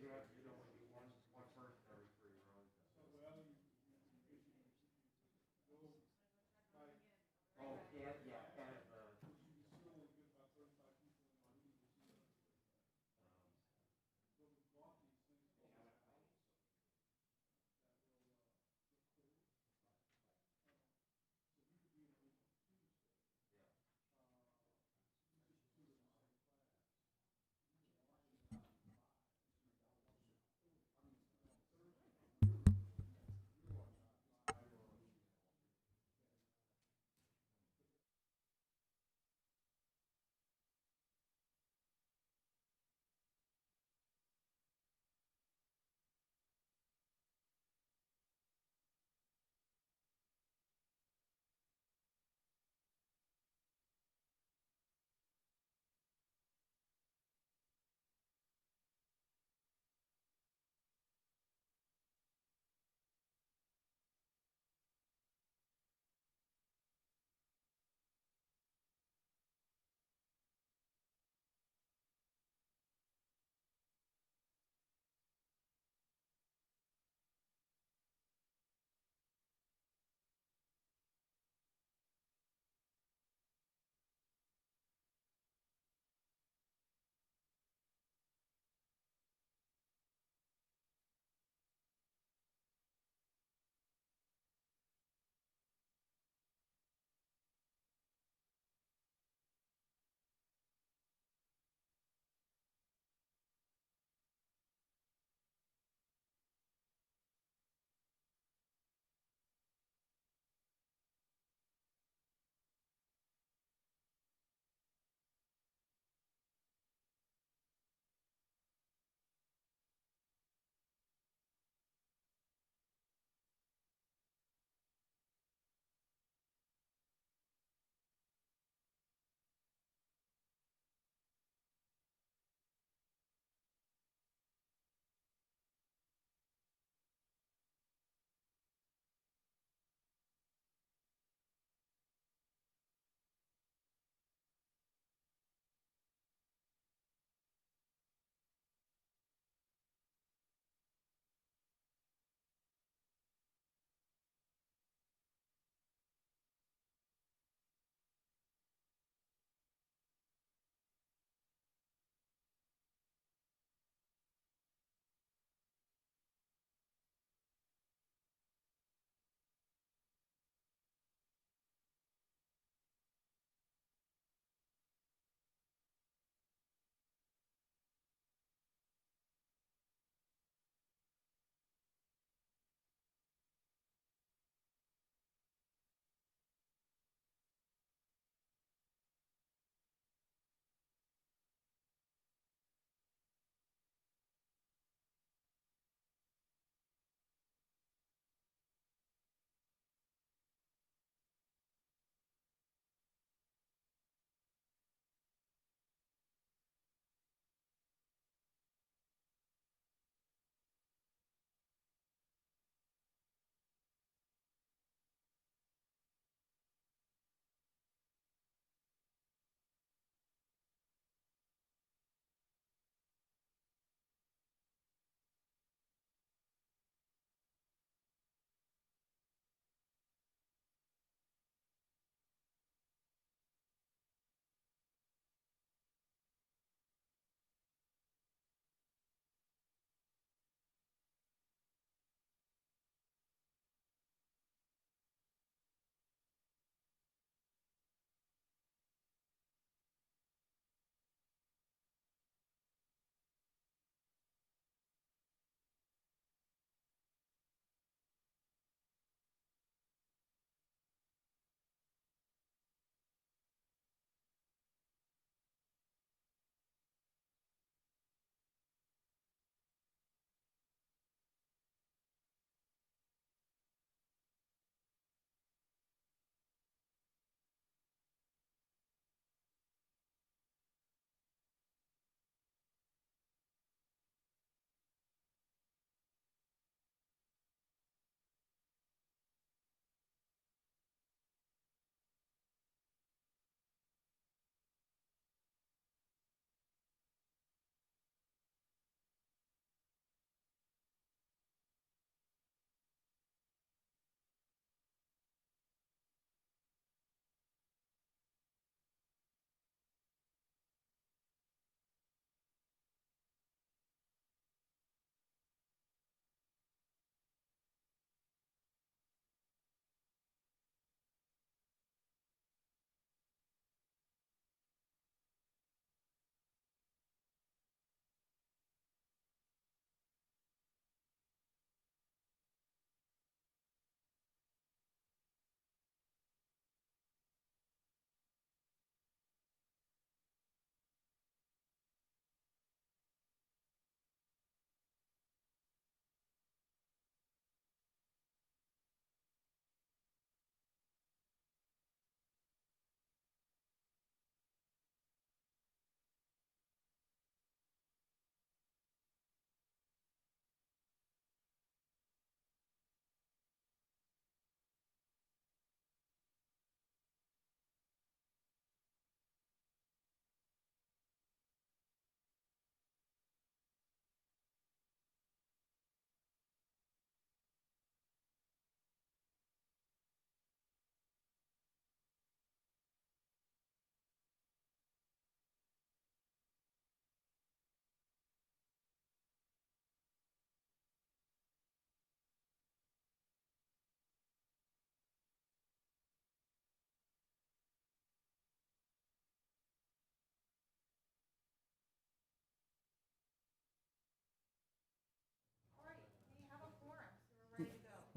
you have, you don't want to do one person every 3 rows. Oh, yeah, yeah, kind of,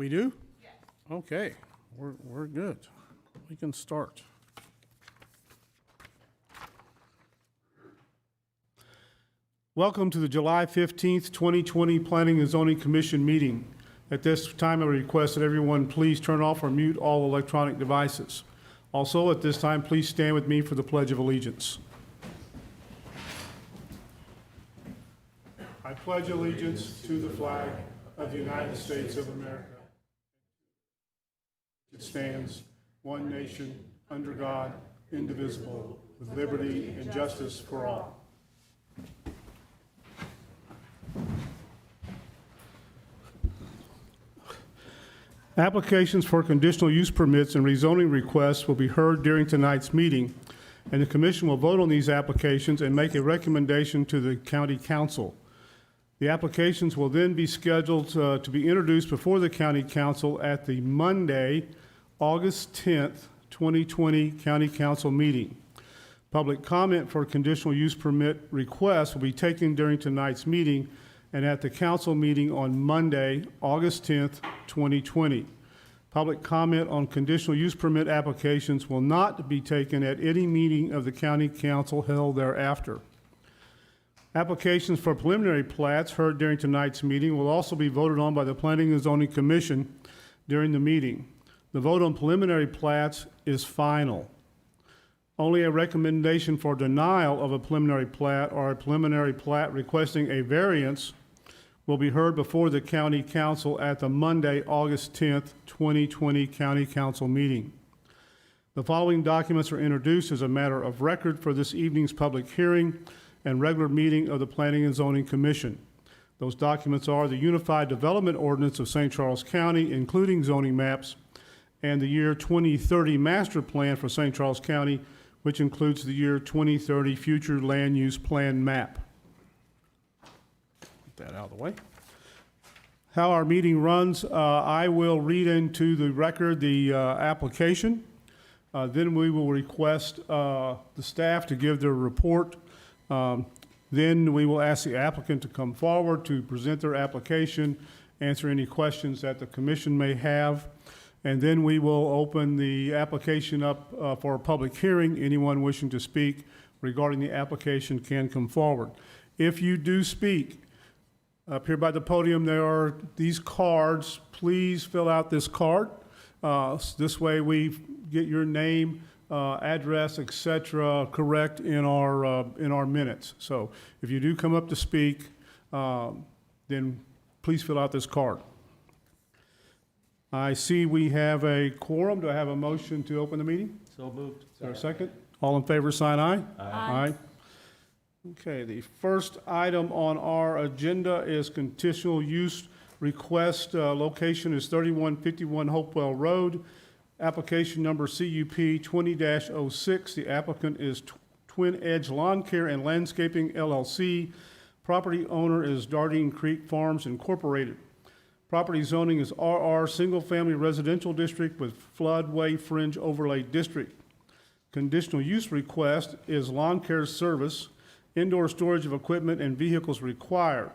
We do? Yes. Okay, we're good. We can start. Welcome to the July 15th, 2020 Planning and Zoning Commission meeting. At this time, I request that everyone please turn off or mute all electronic devices. Also, at this time, please stand with me for the Pledge of Allegiance. I pledge allegiance to the flag of the United States of America. It stands one nation, under God, indivisible, with liberty and justice for all. Applications for conditional use permits and rezoning requests will be heard during tonight's meeting, and the Commission will vote on these applications and make a recommendation to the County Council. The applications will then be scheduled to be introduced before the County Council at the Monday, August 10th, 2020 County Council meeting. Public comment for conditional use permit requests will be taken during tonight's meeting and at the council meeting on Monday, August 10th, 2020. Public comment on conditional use permit applications will not be taken at any meeting of the County Council held thereafter. Applications for preliminary plats heard during tonight's meeting will also be voted on by the Planning and Zoning Commission during the meeting. The vote on preliminary plats is final. Only a recommendation for denial of a preliminary plat or a preliminary plat requesting a variance will be heard before the County Council at the Monday, August 10th, 2020 County Council meeting. The following documents are introduced as a matter of record for this evening's public hearing and regular meeting of the Planning and Zoning Commission. Those documents are the Unified Development Ordinance of St. Charles County, including zoning maps, and the year 2030 Master Plan for St. Charles County, which includes the year 2030 Future Land Use Plan map. Get that out of the way. How our meeting runs, I will read into the record the application. Then we will request the staff to give their report. Then we will ask the applicant to come forward to present their application, answer any questions that the commission may have, and then we will open the application up for a public hearing. Anyone wishing to speak regarding the application can come forward. If you do speak, up here by the podium there are these cards. Please fill out this card. This way we get your name, address, etc., correct in our minutes. So if you do come up to speak, then please fill out this card. I see we have a quorum. Do I have a motion to open the meeting? So moved. Is there a second? All in favor, sign aye. Aye. Okay, the first item on our agenda is conditional use request. Location is 3151 Hopewell Road. Application number CUP 20-06. The applicant is Twin Edge Lawn Care and Landscaping LLC. Property owner is Dardine Creek Farms Incorporated. Property zoning is RR Single Family Residential District with Floodway Fringe Overlay District. Conditional use request is lawn care service, indoor storage of equipment and vehicles required.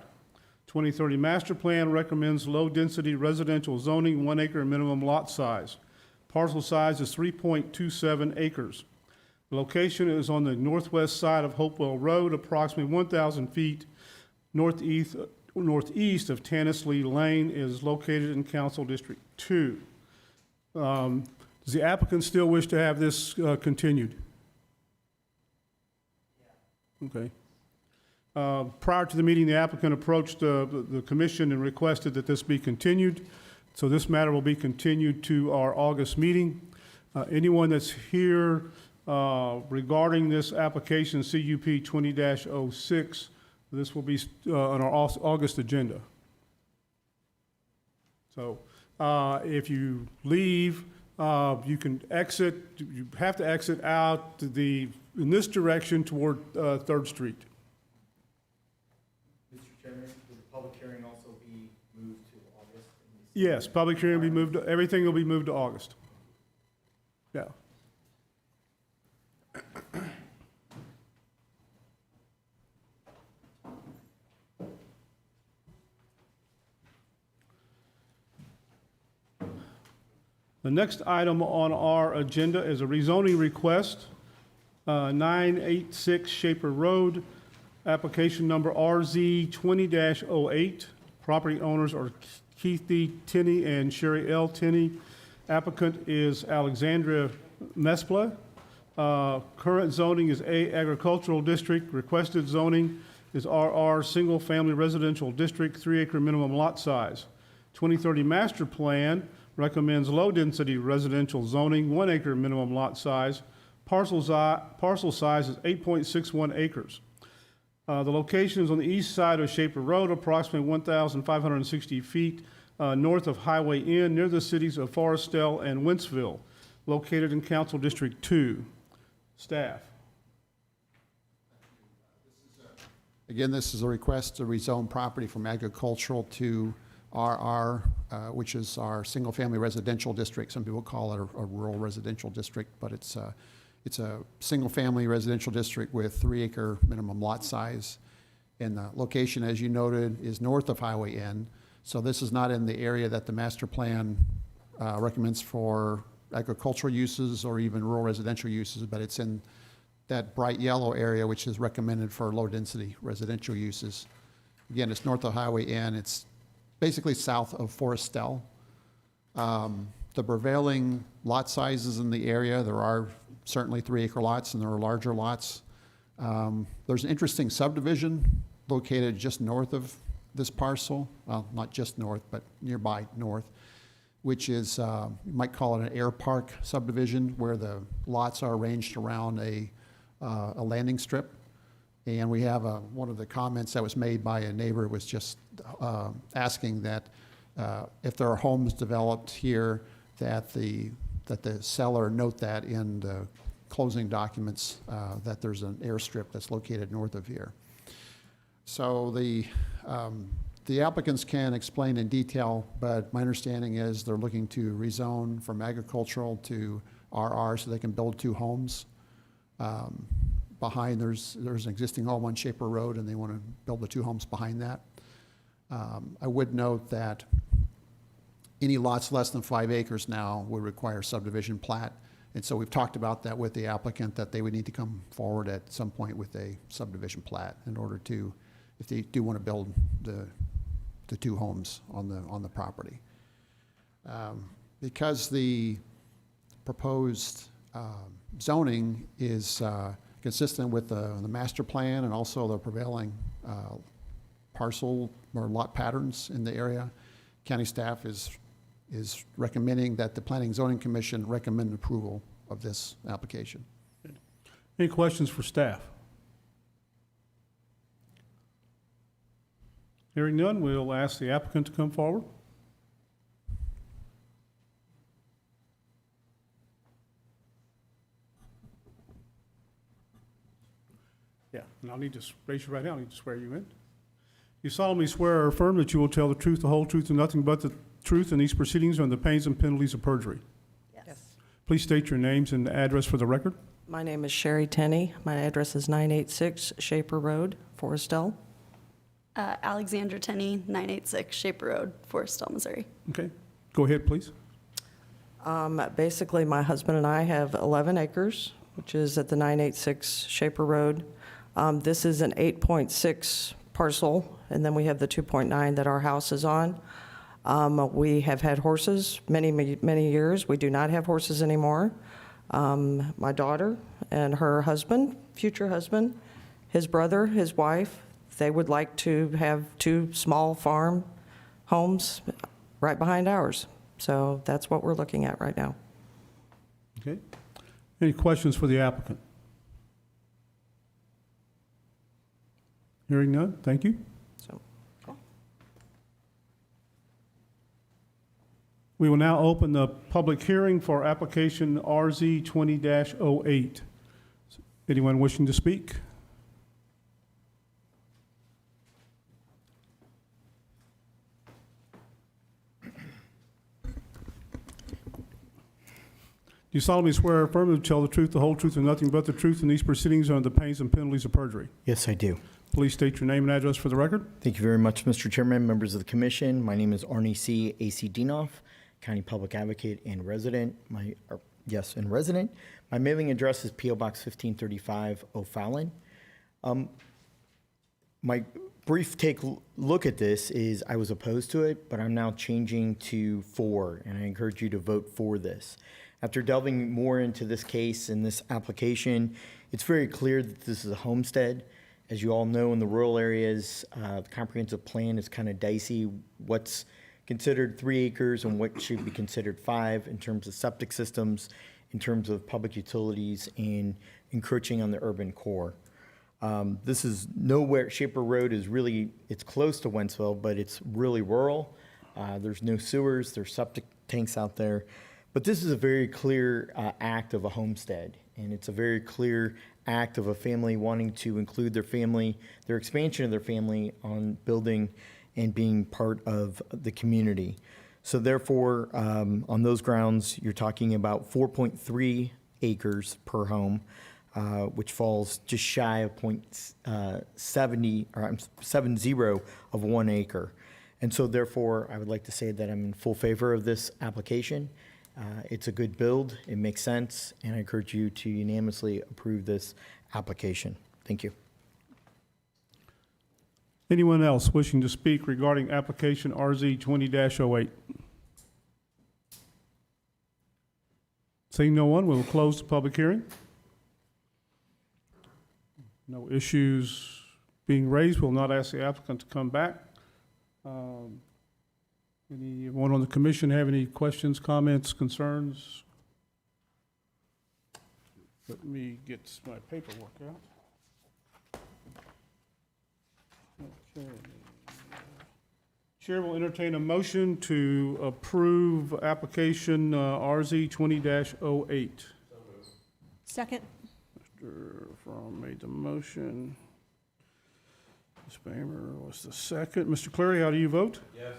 2030 Master Plan recommends low-density residential zoning, 1 acre minimum lot size. Parcel size is 3.27 acres. The location is on the northwest side of Hopewell Road, approximately 1,000 feet northeast of Tannisley Lane, is located in Council District 2. Does the applicant still wish to have this continued? Okay. Prior to the meeting, the applicant approached the commission and requested that this be continued. So this matter will be continued to our August meeting. Anyone that's here regarding this application, CUP 20-06, this will be on our August agenda. So if you leave, you can exit. You have to exit out in this direction toward 3rd Street. Mr. Chairman, will the public hearing also be moved to August? Yes, public hearing will be moved. Everything will be moved to August. Yeah. The next item on our agenda is a rezoning request, 986 Shaper Road, application number RZ 20-08. Property owners are Keith D. Tenney and Sherry L. Tenney. Applicant is Alexandria Mespla. Current zoning is A, agricultural district. Requested zoning is RR, single-family residential district, 3-acre minimum lot size. 2030 master plan recommends low-density residential zoning, 1-acre minimum lot size. Parcel size is 8.61 acres. The location is on the east side of Shaper Road, approximately 1,560 feet north of Highway N, near the cities of Forestell and Wentzville, located in Council District 2. Staff. Again, this is a request to rezone property from agricultural to RR, which is our single-family residential district. Some people call it a rural residential district, but it's a single-family residential district with 3-acre minimum lot size. And the location, as you noted, is north of Highway N. So this is not in the area that the master plan recommends for agricultural uses or even rural residential uses, but it's in that bright yellow area which is recommended for low-density residential uses. Again, it's north of Highway N. It's basically south of Forestell. The prevailing lot sizes in the area, there are certainly 3-acre lots and there are larger lots. There's an interesting subdivision located just north of this parcel, well, not just north, but nearby north, which is, you might call it an air park subdivision, where the lots are arranged around a landing strip. And we have one of the comments that was made by a neighbor was just asking that if there are homes developed here, that the seller note that in the closing documents that there's an airstrip that's located north of here. So the applicants can explain in detail, but my understanding is they're looking to rezone from agricultural to RR so they can build 2 homes. Behind there's an existing home on Shaper Road, and they want to build the 2 homes behind that. I would note that any lots less than 5 acres now would require subdivision plat. And so we've talked about that with the applicant, that they would need to come forward at some point with a subdivision plat in order to, if they do want to build the 2 homes on the property. Because the proposed zoning is consistent with the master plan and also the prevailing parcel or lot patterns in the area, county staff is recommending that the Planning and Zoning Commission recommend approval of this application. Any questions for staff? Hearing none, we'll ask the applicant to come forward. Yeah, and I'll need to raise your right hand. I'll need to swear you in. You solemnly swear or affirm that you will tell the truth, the whole truth, and nothing but the truth in these proceedings on the pains and penalties of perjury. Yes. Please state your names and address for the record. My name is Sherry Tenney. My address is 986 Shaper Road, Forestell. Alexandra Tenney, 986 Shaper Road, Forestell, Missouri. Okay, go ahead, please. Basically, my husband and I have 11 acres, which is at the 986 Shaper Road. This is an 8.6 parcel, and then we have the 2.9 that our house is on. We have had horses many years. We do not have horses anymore. My daughter and her husband, future husband, his brother, his wife, they would like to have 2 small farm homes right behind ours. So that's what we're looking at right now. Okay. Any questions for the applicant? Hearing none, thank you. So, We will now open the public hearing for application RZ 20-08. Anyone wishing to speak? Do you solemnly swear or affirm to tell the truth, the whole truth, and nothing but the truth in these proceedings under the pains and penalties of perjury? Yes, I do. Please state your name and address for the record. Thank you very much, Mr. Chairman, members of the commission. My name is R1c Zoning, County Public Advocate and resident. And resident. My mailing address is P.O. Box 1535, O'Fallon. My brief look at this is I was opposed to it, but I'm now changing to for, and I encourage you to vote for this. After delving more into this case and this application, it's very clear that this is a homestead. As you all know, in the rural areas, the comprehensive plan is kind of dicey. What's considered 3 acres and what should be considered 5 in terms of septic systems, in terms of public utilities, and encroaching on the urban core. This is nowhere, Shaper Road is really, it's close to Wentzville, but it's really rural. There's no sewers, there's septic tanks out there. But this is a very clear act of a homestead, and it's a very clear act of a family wanting to include their family, their expansion of their family on building and being part of the community. So therefore, on those grounds, you're talking about 4.3 acres per home, which falls just shy of 0.70 of 1 acre. And so therefore, I would like to say that I'm in full favor of this application. It's a good build, it makes sense, and I encourage you to unanimously approve this application. Thank you. Anyone else wishing to speak regarding application RZ 20-08? Seeing no one, we will close the public hearing. No issues being raised, we'll not ask the applicant to come back. Anyone on the commission have any questions, comments, concerns? Let me get my paperwork out. Okay. Chair will entertain a motion to approve application RZ 20-08. Second. Mr. Fromm made the motion. Ms. Bamer was the second. Mr. Cleary, how do you vote? Yes.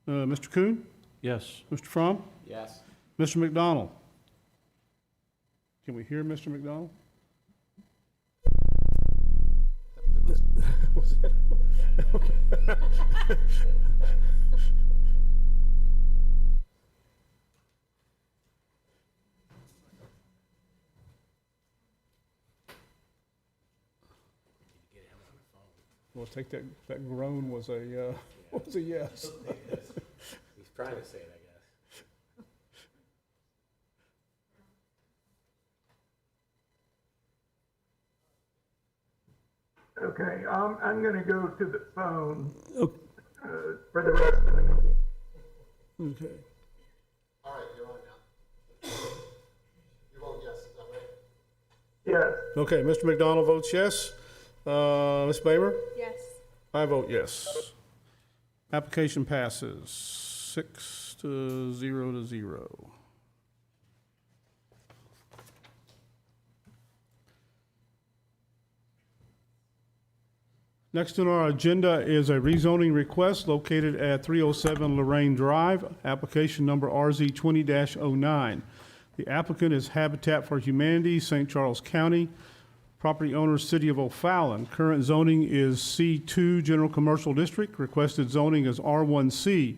Mr. Kuhn? Yes. Mr. Fromm? Yes. Mr. McDonald? Can we hear Mr. McDonald? Was that? Well, take that groan was a yes. He's trying to say it, I guess. Okay, I'm gonna go to the phone Okay. for the rest of the meeting. Okay. All right, you're on now. You vote yes, is that right? Yes, Okay, Mr. McDonald votes yes. Ms. Bamer? Yes. I vote yes. Application passes 6-0. Next on our agenda is a rezoning request located at 307 Lorraine Drive, application number RZ 20-09. The applicant is Habitat for Humanity, St. Charles County. Property owner, City of O'Fallon. Current zoning is C2 General Commercial District. Requested zoning is R1c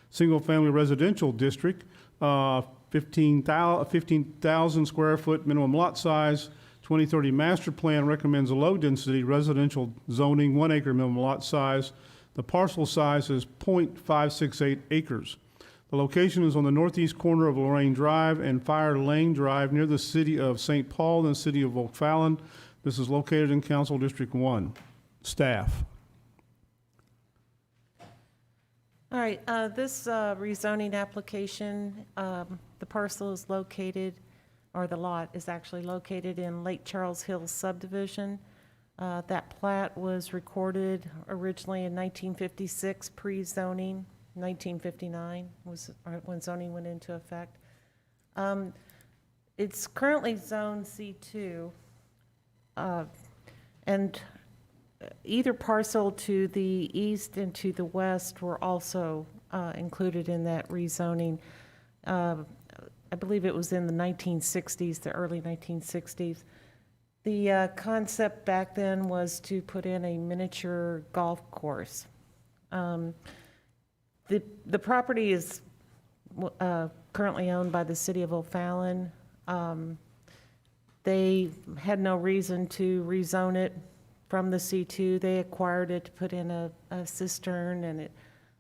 Single Family Residential District. 15,000 square foot minimum lot size. 2030 Master Plan recommends a low density residential zoning, 1 acre minimum lot size. The parcel size is 0.568 acres. The location is on the northeast corner of Lorraine Drive and Fire Lane Drive near the city of St. Paul and city of O'Fallon. This is located in Council District 1. Staff. All right, this rezoning application, the parcel is located, or the lot is actually located in Lake Charles Hills subdivision. That plat was recorded originally in 1956, pre-zoning. 1959 was when zoning went into effect. It's currently zone C2, and either parcel to the east and to the west were also included in that rezoning. I believe it was in the 1960s, the early 1960s. The concept back then was to put in a miniature golf course. The property is currently owned by the city of O'Fallon. They had no reason to rezone it from the C2. They acquired it to put in a cistern and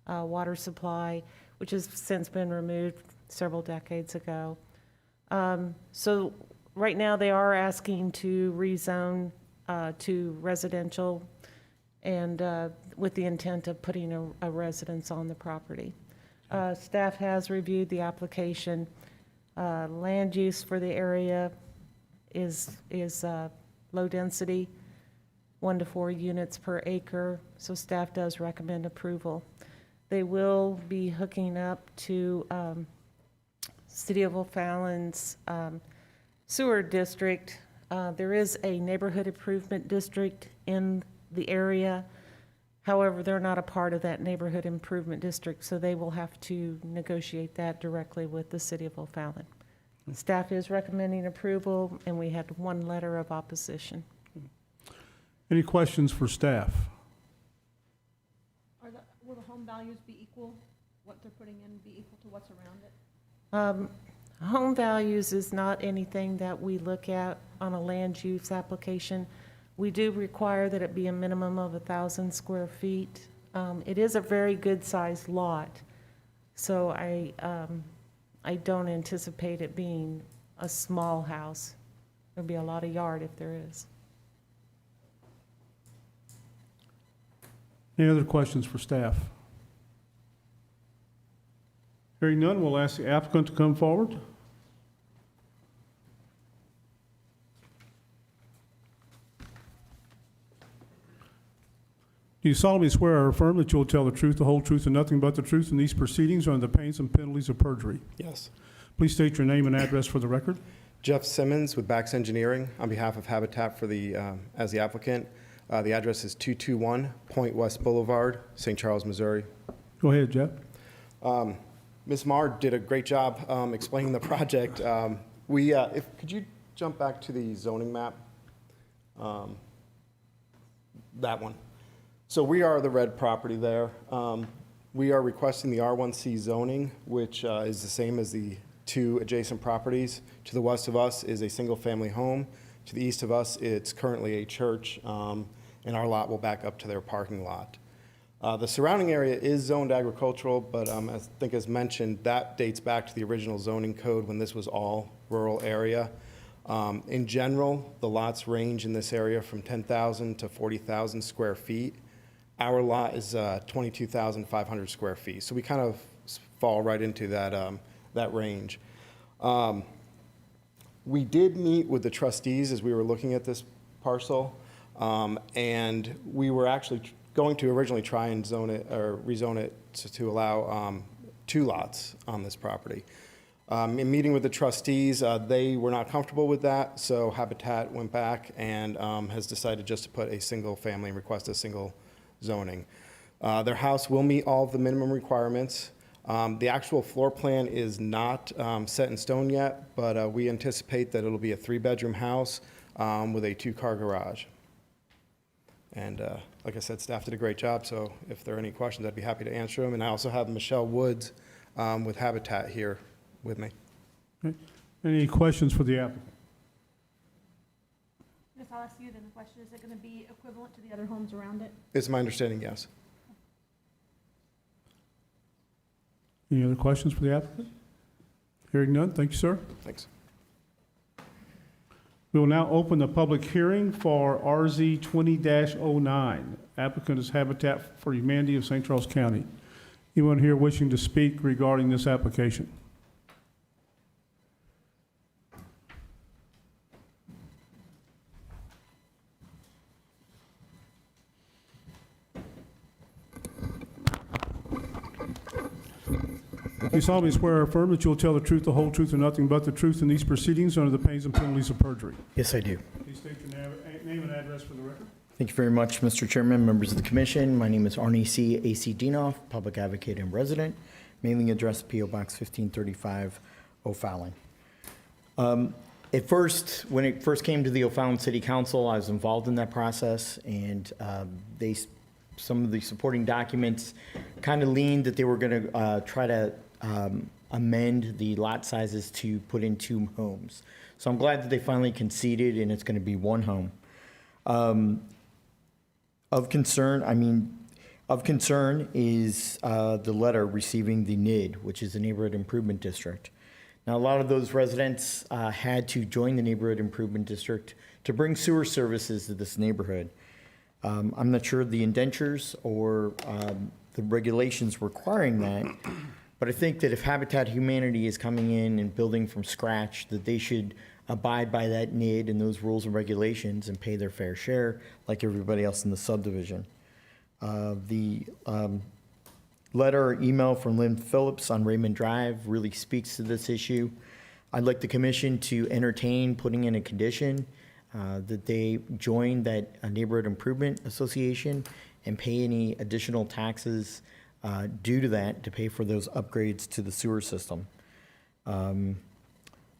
a water supply, which has since been removed several decades ago. So right now, they are asking to rezone to residential and with the intent of putting a residence on the property. Staff has reviewed the application. Land use for the area is low density, 1 to 4 units per acre, so staff does recommend approval. They will be hooking up to City of O'Fallon's sewer district. There is a neighborhood improvement district in the area. However, they're not a part of that neighborhood improvement district, so they will have to negotiate that directly with the City of O'Fallon. Staff is recommending approval, and we had 1 letter of opposition. Any questions for staff? Will the home values be equal? What they're putting in be equal to what's around it? Home values is not anything that we look at on a land use application. We do require that it be a minimum of 1,000 square feet. It is a very good-sized lot, so I don't anticipate it being a small house. There'll be a lot of yard if there is. Any other questions for staff? Hearing none, we'll ask the applicant to come forward. Do you solemnly swear or affirm that you will tell the truth, the whole truth, and nothing but the truth in these proceedings under the pains and penalties of perjury? Yes. Please state your name and address for the record. Jeff Simmons with Bax Engineering on behalf of Habitat for the, as the applicant. The address is 221 Point West Boulevard, St. Charles, Missouri. Go ahead, Jeff. Ms. Marr did a great job explaining the project. Could you jump back to the zoning map? That one. So we are the red property there. We are requesting the R1c zoning, which is the same as the 2 adjacent properties. To the west of us is a single-family home. To the east of us, it's currently a church, and our lot will back up to their parking lot. The surrounding area is zoned agricultural, but I think as mentioned, that dates back to the original zoning code when this was all rural area. In general, the lots range in this area from 10,000 to 40,000 square feet. Our lot is 22,500 square feet, so we kind of fall right into that range. We did meet with the trustees as we were looking at this parcel, and we were actually going to originally try and zone it or rezone it to allow 2 lots on this property. In meeting with the trustees, they were not comfortable with that, so Habitat went back and has decided just to put a single family and request a single zoning. Their house will meet all of the minimum requirements. The actual floor plan is not set in stone yet, but we anticipate that it'll be a 3-bedroom house with a 2-car garage. And like I said, staff did a great job, so if there are any questions, I'd be happy to answer them. And I also have Michelle Woods with Habitat here with me. Okay. Any questions for the applicant? Yes, I'll ask you then the question, is it going to be equivalent to the other homes around it? It's my understanding, yes. Any other questions for the applicant? Hearing none, thank you, sir. Thanks. We will now open the public hearing for RZ 20-09. Applicant is Habitat for Humanity of St. Charles County. Anyone here wishing to speak regarding this application? You solemnly swear or affirm that you will tell the truth, the whole truth, and nothing but the truth in these proceedings under the pains and penalties of perjury. Yes, I do. Please state your name and address for the record. Thank you very much, Mr. Chairman, members of the commission. My name is R1c Zoning, public advocate and resident, mailing address P.O. Box 1535, O'Fallon. At first, when it first came to the O'Fallon City Council, I was involved in that process, and some of the supporting documents kind of leaned that they were going to try to amend the lot sizes to put in 2 homes. So I'm glad that they finally conceded and it's going to be 1 home. Of concern is the letter receiving the NID, which is the Neighborhood Improvement District. Now, a lot of those residents had to join the Neighborhood Improvement District to bring sewer services to this neighborhood. I'm not sure of the indentures or the regulations requiring that, but I think that if Habitat Humanity is coming in and building from scratch, that they should abide by that NID and those rules and regulations and pay their fair share like everybody else in the subdivision. The letter or email from Lynn Phillips on Raymond Drive really speaks to this issue. I'd like the commission to entertain putting in a condition that they join that Neighborhood Improvement Association and pay any additional taxes due to that to pay for those upgrades to the sewer system.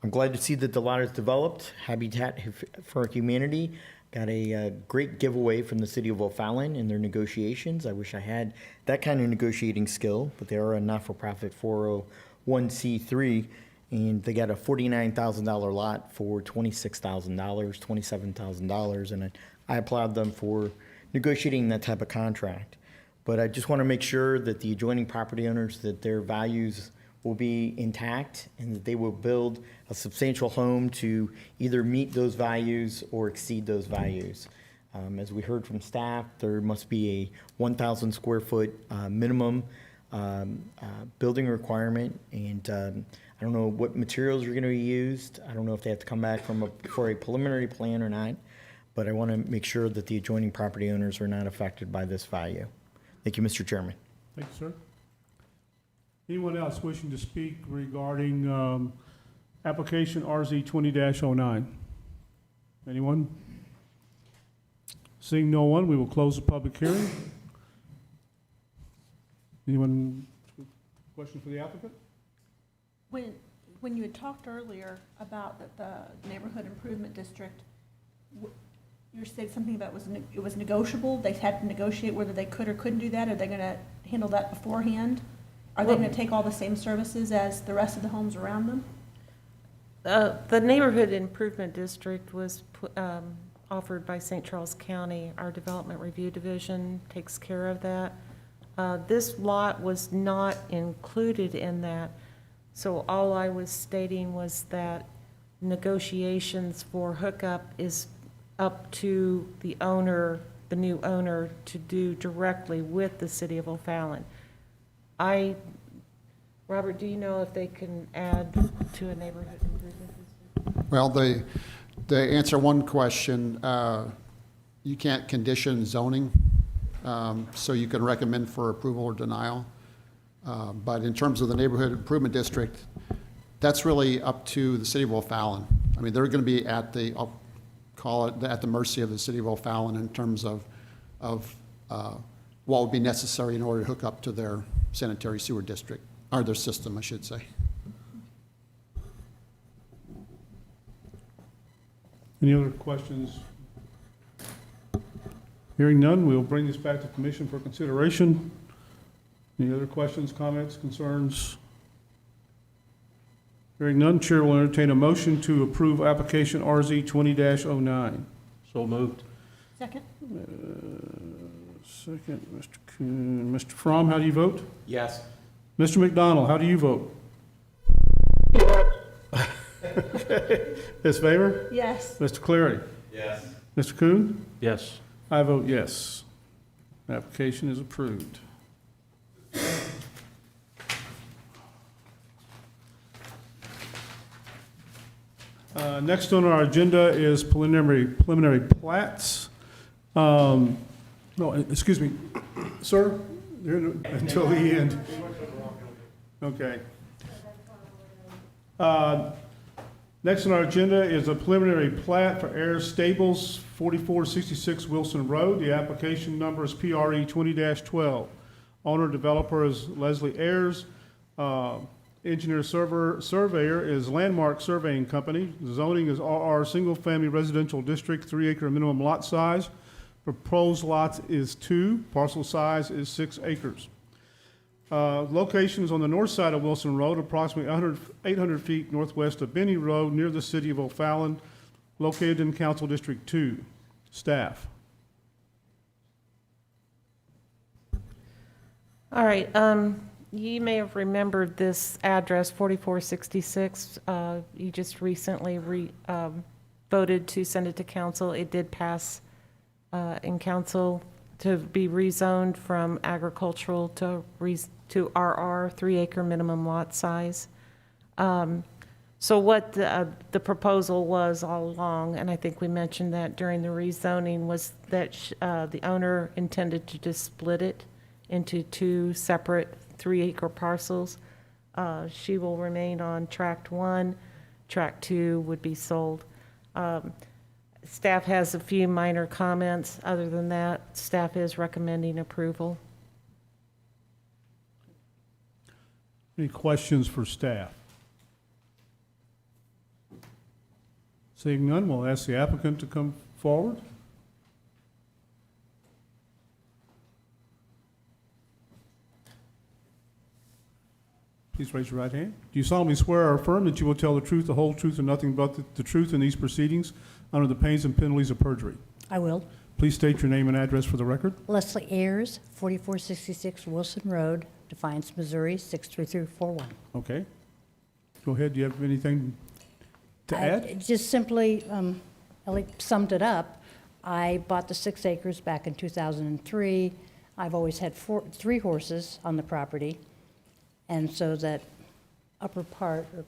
I'm glad to see that the lot is developed. Habitat for Humanity got a great giveaway from the city of O'Fallon in their negotiations. I wish I had that kind of negotiating skill, but they are a not-for-profit 401c3, and they got a $49,000 lot for $26,000, $27,000, and I applaud them for negotiating that type of contract. But I just want to make sure that the adjoining property owners, that their values will be intact and that they will build a substantial home to either meet those values or exceed those values. As we heard from staff, there must be a 1,000 square foot minimum building requirement, and I don't know what materials are going to be used. I don't know if they have to come back for a preliminary plan or not, but I want to make sure that the adjoining property owners are not affected by this value. Thank you, Mr. Chairman. Thank you, sir. Anyone else wishing to speak regarding application RZ 20-09? Anyone? Seeing no one, we will close the public hearing. Anyone, question for the applicant? When you had talked earlier about the neighborhood improvement district, you said something about it was negotiable. They had to negotiate whether they could or couldn't do that. Are they going to handle that beforehand? Are they going to take all the same services as the rest of the homes around them? The neighborhood improvement district was offered by St. Charles County. Our development review division takes care of that. This lot was not included in that. So all I was stating was that negotiations for hookup is up to the owner, the new owner, to do directly with the city of O'Fallon. Robert, do you know if they can add to a neighborhood improvement district? Well, to answer one question, you can't condition zoning, so you can recommend for approval or denial. But in terms of the neighborhood improvement district, that's really up to the city of O'Fallon. I mean, they're going to be at the, I'll call it, at the mercy of the city of O'Fallon in terms of what would be necessary in order to hook up to their sanitary sewer district, or their system, I should say. Any other questions? Hearing none, we'll bring this back to commission for consideration. Any other questions, comments, concerns? Hearing none, chair will entertain a motion to approve application RZ 20-09. So moved. Second? Second, Mr. Kuhn. Mr. Fromm, how do you vote? Yes. Mr. McDonald, how do you vote? Ms. Favor? Yes. Mr. Cleary? Yes. Mr. Kuhn? Yes. I vote yes. Application is approved. Next on our agenda is preliminary plats. No, excuse me, sir, until the end. Okay. Next on our agenda is a preliminary plat for Ayers Stables, 4466 Wilson Road. The application number is PRE 20-12. Owner developer is Leslie Ayers. Engineer surveyor is Landmark Surveying Company. Zoning is RR Single Family Residential District, 3-acre minimum lot size. Proposed lots is 2. Parcel size is 6 acres. Location is on the north side of Wilson Road, approximately 800 feet northwest of Benny Road, near the city of O'Fallon, located in Council District 2. Staff. All right, you may have remembered this address, 4466. You just recently voted to send it to council. It did pass in council to be rezoned from agricultural to RR, 3-acre minimum lot size. So what the proposal was all along, and I think we mentioned that during the rezoning, was that the owner intended to just split it into 2 separate 3-acre parcels. She will remain on tract 1. Tract 2 would be sold. Staff has a few minor comments. Other than that, staff is recommending approval. Any questions for staff? Seeing none, we'll ask the applicant to come forward. Please raise your right hand. Do you solemnly swear or affirm that you will tell the truth, the whole truth, and nothing but the truth in these proceedings under the pains and penalties of perjury? I will. Please state your name and address for the record. Leslie Ayers, 4466 Wilson Road, Defiance, Missouri, 63341. Okay. Go ahead. Do you have anything to add? Just simply, Ellie summed it up. I bought the 6 acres back in 2003. I've always had 3 horses on the property. And so that upper part, or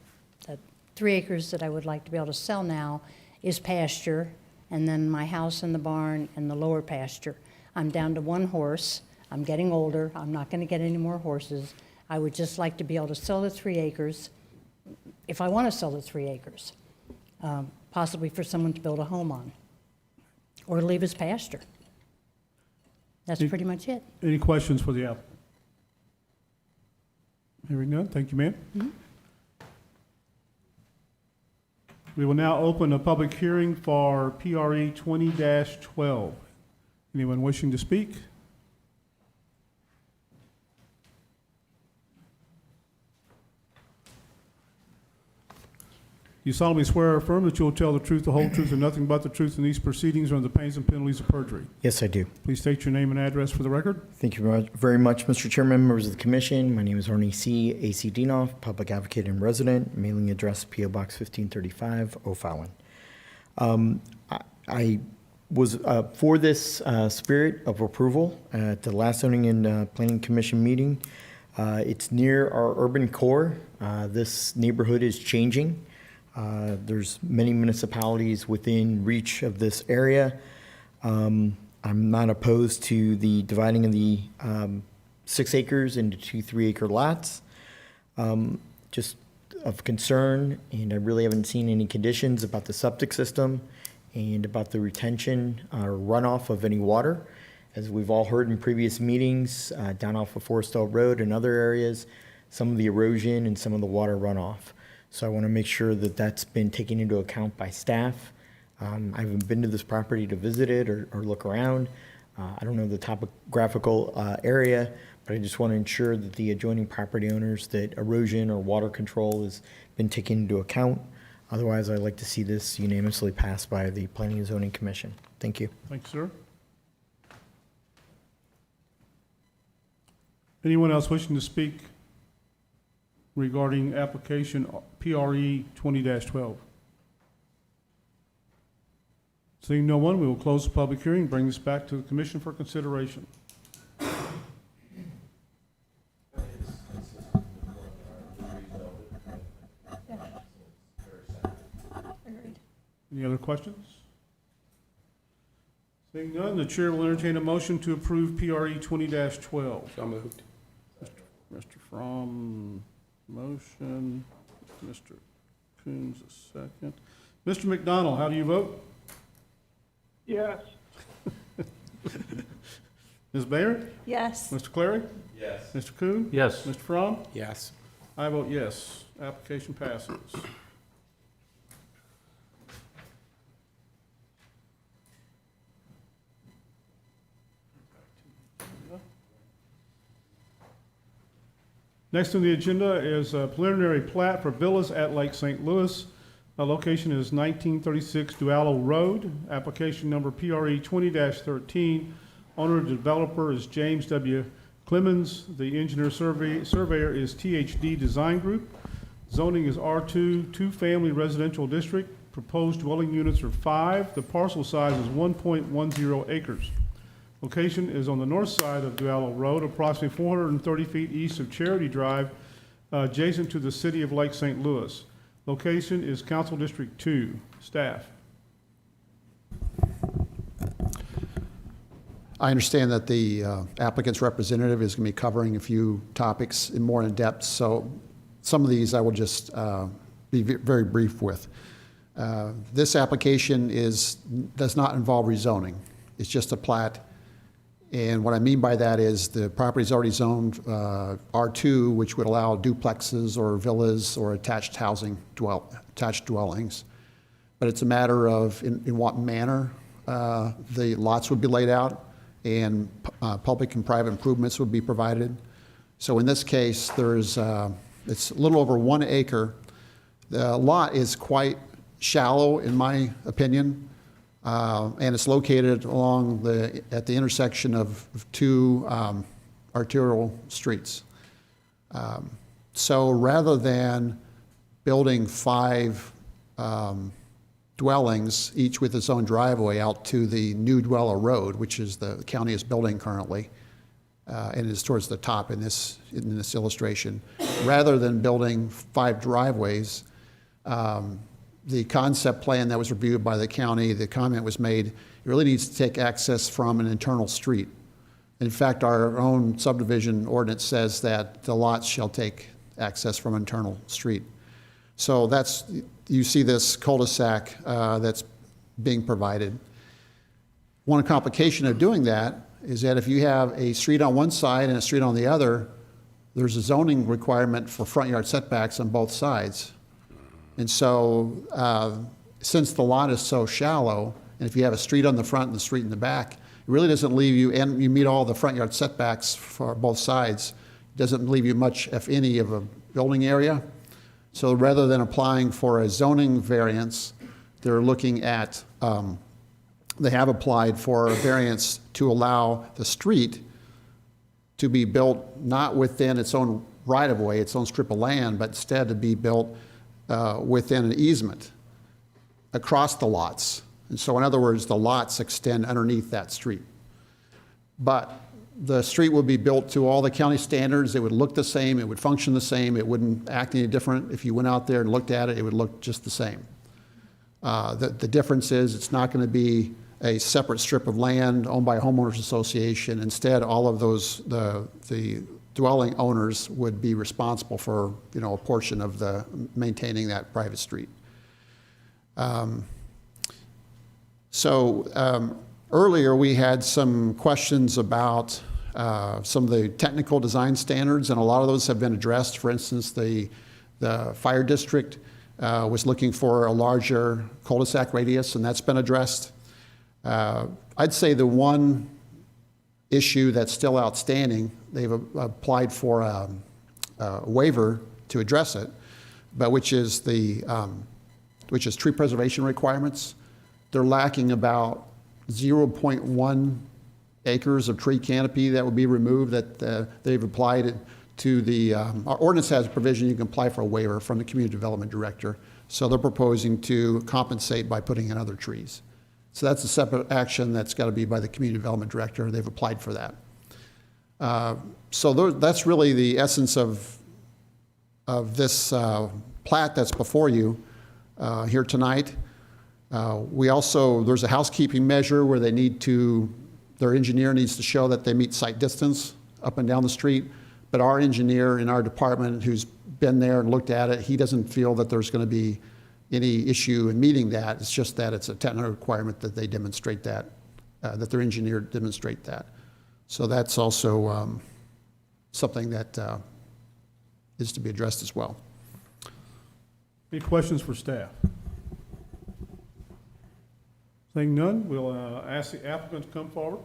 that 3 acres that I would like to be able to sell now is pasture, and then my house and the barn and the lower pasture. I'm down to 1 horse. I'm getting older. I'm not going to get any more horses. I would just like to be able to sell the 3 acres, if I want to sell the 3 acres, possibly for someone to build a home on, or leave as pasture. That's pretty much it. Any questions for the applicant? Hearing none, thank you, ma'am. Mm-hmm. We will now open a public hearing for PRE 20-12. Anyone wishing to speak? You solemnly swear or affirm that you will tell the truth, the whole truth, and nothing but the truth in these proceedings under the pains and penalties of perjury? Yes, I do. Please state your name and address for the record. Thank you very much, Mr. Chairman, members of the commission. My name is R1c Zoning, public advocate and resident, mailing address P.O. Box 1535, O'Fallon. I was for this spirit of approval at the last zoning and planning commission meeting. It's near our urban core. This neighborhood is changing. There's many municipalities within reach of this area. I'm not opposed to the dividing of the 6 acres into 2 3-acre lots. Just of concern, and I really haven't seen any conditions about the septic system and about the retention or runoff of any water. As we've all heard in previous meetings, down off of Forestdale Road and other areas, some of the erosion and some of the water runoff. So I want to make sure that that's been taken into account by staff. I haven't been to this property to visit it or look around. I don't know the topographical area, but I just want to ensure that the adjoining property owners, that erosion or water control has been taken into account. Otherwise, I'd like to see this unanimously passed by the Planning and Zoning Commission. Thank you. Thank you, sir. Anyone else wishing to speak regarding application PRE 20-12? Seeing no one, we will close the public hearing and bring this back to the commission for consideration. Any other questions? Seeing none, the chair will entertain a motion to approve PRE 20-12. So moved. Mr. Fromm, motion. Mr. Coons, a second. Mr. McDonald, how do you vote? Yes. Ms. Bayer? Yes. Mr. Clary? Yes. Mr. Coon? Yes. Mr. Fromm? Yes. I vote yes. Application passes. Next on the agenda is a preliminary plat for villas at Lake St. Louis. Location is 1936 Duallo Road, application number PRE 20-13. Owner and developer is James W. Clemens. The engineer surveyor is THD Design Group. Zoning is R2, two-family residential district. Proposed dwelling units are 5. The parcel size is 1.10 acres. Location is on the north side of Duallo Road, approximately 430 feet east of Charity Drive, adjacent to the city of Lake St. Louis. Location is Council District 2. Staff. I understand that the applicant's representative is going to be covering a few topics more in depth, so some of these I will just be very brief with. This application does not involve rezoning. It's just a plat. And what I mean by that is the property is already zoned R2, which would allow duplexes or villas or attached attached dwellings. But it's a matter of in what manner the lots would be laid out and public and private improvements would be provided. So in this case, it's a little over 1 acre. The lot is quite shallow, in my opinion. And it's located at the intersection of 2 arterial streets. So rather than building 5 dwellings, each with its own driveway out to the new Duallo Road, which is the county is building currently, and is towards the top in this illustration, rather than building 5 driveways, the concept plan that was reviewed by the county, the comment was made, it really needs to take access from an internal street. In fact, our own subdivision ordinance says that the lots shall take access from an internal street. So you see this cul-de-sac that's being provided. One complication of doing that is that if you have a street on one side and a street on the other, there's a zoning requirement for front yard setbacks on both sides. And so since the lot is so shallow, and if you have a street on the front and the street in the back, it really doesn't leave you, and you meet all the front yard setbacks for both sides, it doesn't leave you much, if any, of a building area. So rather than applying for a zoning variance, they're looking at, they have applied for a variance to allow the street to be built not within its own right-of-way, its own strip of land, but instead to be built within an easement across the lots. And so in other words, the lots extend underneath that street. But the street would be built to all the county standards. It would look the same. It would function the same. It wouldn't act any different. If you went out there and looked at it, it would look just the same. The difference is it's not going to be a separate strip of land owned by a homeowners association. Instead, all of those, the dwelling owners would be responsible for, a portion of maintaining that private street. Earlier we had some questions about some of the technical design standards, and a lot of those have been addressed. For instance, the fire district was looking for a larger cul-de-sac radius, and that's been addressed. I'd say the one issue that's still outstanding, they've applied for a waiver to address it, but which is tree preservation requirements. They're lacking about 0.1 acres of tree canopy that would be removed that they've applied to our ordinance has a provision you can apply for a waiver from the community development director. So they're proposing to compensate by putting in other trees. So that's a separate action that's got to be by the community development director. They've applied for that. That's really the essence of this plat that's before you here tonight. There's a housekeeping measure where their engineer needs to show that they meet site distance up and down the street. But our engineer in our department who's been there and looked at it, he doesn't feel that there's going to be any issue in meeting that. It's just that it's a technical requirement that they demonstrate that their engineer demonstrate that. So that's also something that is to be addressed as well. Any questions for staff? Seeing none, we'll ask the applicant to come forward.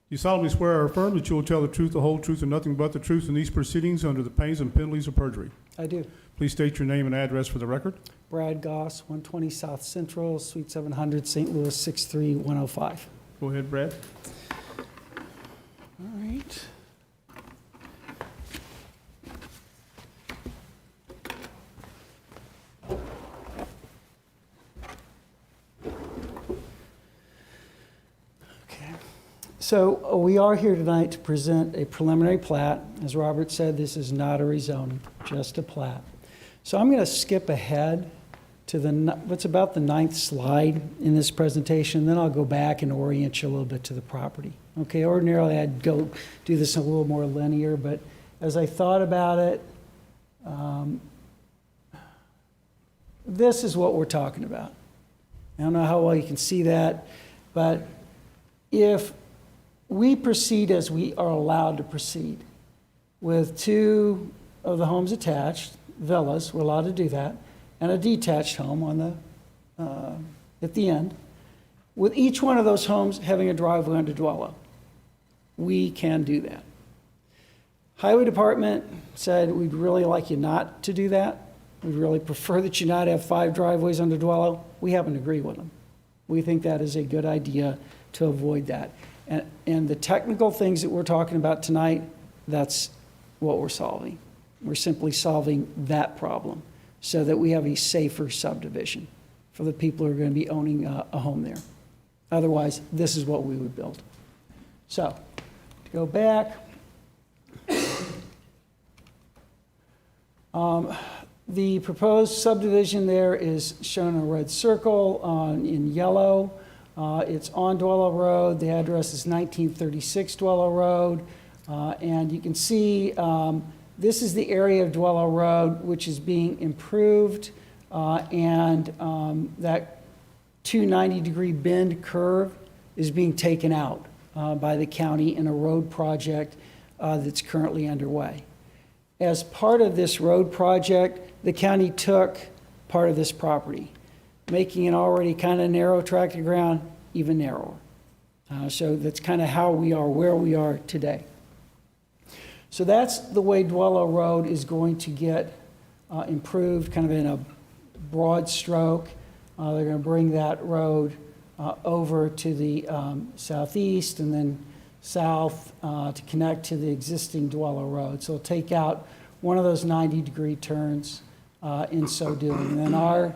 You solemnly swear or affirm that you will tell the truth, the whole truth, and nothing but the truth in these proceedings under the pains and penalties of perjury. I do. Please state your name and address for the record. Brad Goss, 120 South Central, Suite 700, St. Louis 63105. Go ahead, Brad. All right. Okay. So we are here tonight to present a preliminary plat. As Robert said, this is not a rezoning, just a plat. So I'm going to skip ahead to what's about the 9th slide in this presentation, then I'll go back and orient you a little bit to the property. Okay, ordinarily I'd go do this a little more linear, but as I thought about it, this is what we're talking about. I don't know how well you can see that, but if we proceed as we are allowed to proceed with 2 of the homes attached, villas, we're allowed to do that, and a detached home on the, at the end, with each one of those homes having a driveway and a dwello. We can do that. Highway Department said, we'd really like you not to do that. We'd really prefer that you not have 5 driveways under dwello. We happen to agree with them. We think that is a good idea to avoid that. And the technical things that we're talking about tonight, that's what we're solving. We're simply solving that problem so that we have a safer subdivision for the people who are going to be owning a home there. Otherwise, this is what we would build. So, to go back, the proposed subdivision there is shown in a red circle in yellow. It's on Dwello Road. The address is 1936 Dwello Road. And you can see this is the area of Dwello Road which is being improved, and that 290-degree bend curve is being taken out by the county in a road project that's currently underway. As part of this road project, the county took part of this property, making an already kind of narrow tract of ground even narrower. So that's kind of how we are where we are today. So that's the way Dwello Road is going to get improved, kind of in a broad stroke. They're going to bring that road over to the southeast and then south to connect to the existing Dwello Road. So it'll take out one of those 90-degree turns in so doing. And then our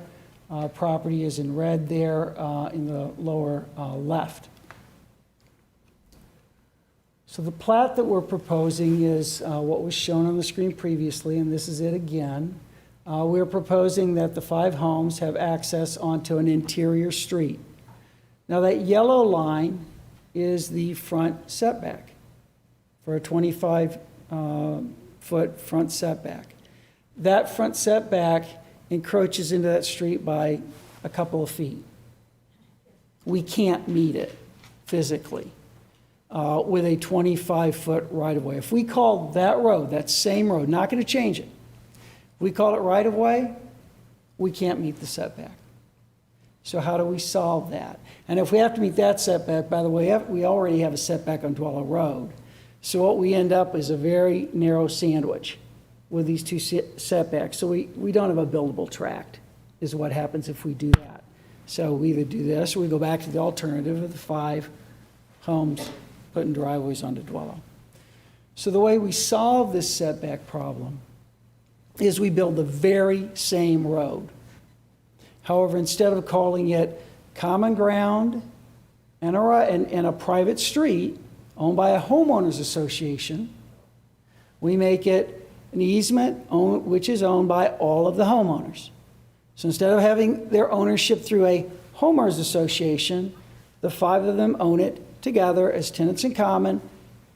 property is in red there in the lower left. So the plat that we're proposing is what was shown on the screen previously, and this is it again. We're proposing that the 5 homes have access onto an interior street. Now that yellow line is the front setback for a 25-foot front setback. That front setback encroaches into that street by a couple of feet. We can't meet it physically with a 25-foot right-of-way. If we call that road, that same road, not going to change it, we call it right-of-way, we can't meet the setback. So how do we solve that? And if we have to meet that setback, by the way, we already have a setback on Dwello Road. So what we end up is a very narrow sandwich with these 2 setbacks. So we don't have a buildable tract, is what happens if we do that. So we either do this or we go back to the alternative of the 5 homes putting driveways onto Dwello. So the way we solve this setback problem is we build the very same road. However, instead of calling it common ground and a private street owned by a homeowners association, we make it an easement which is owned by all of the homeowners. So instead of having their ownership through a homeowners association, the 5 of them own it together as tenants in common,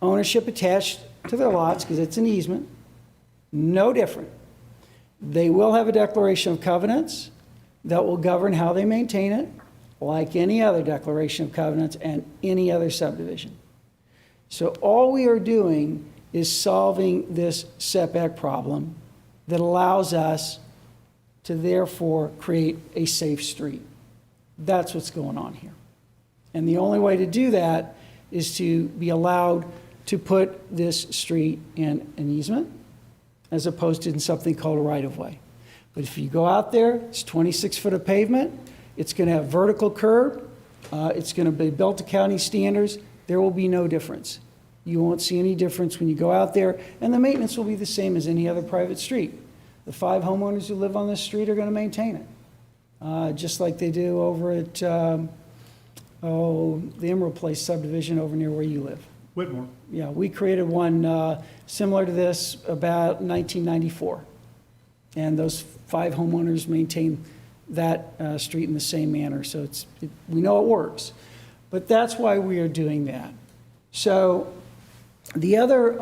ownership attached to their lots because it's an easement, no different. They will have a declaration of covenants that will govern how they maintain it, like any other declaration of covenants and any other subdivision. So all we are doing is solving this setback problem that allows us to therefore create a safe street. That's what's going on here. And the only way to do that is to be allowed to put this street in an easement as opposed to in something called a right-of-way. But if you go out there, it's 26 foot of pavement, it's going to have vertical curb, it's going to be built to county standards, there will be no difference. You won't see any difference when you go out there, and the maintenance will be the same as any other private street. The 5 homeowners who live on this street are going to maintain it, just like they do over at, the Emerald Place subdivision over near where you live. Whitmore. Yeah, we created one similar to this about 1994. And those 5 homeowners maintain that street in the same manner. So we know it works. But that's why we are doing that. So the other,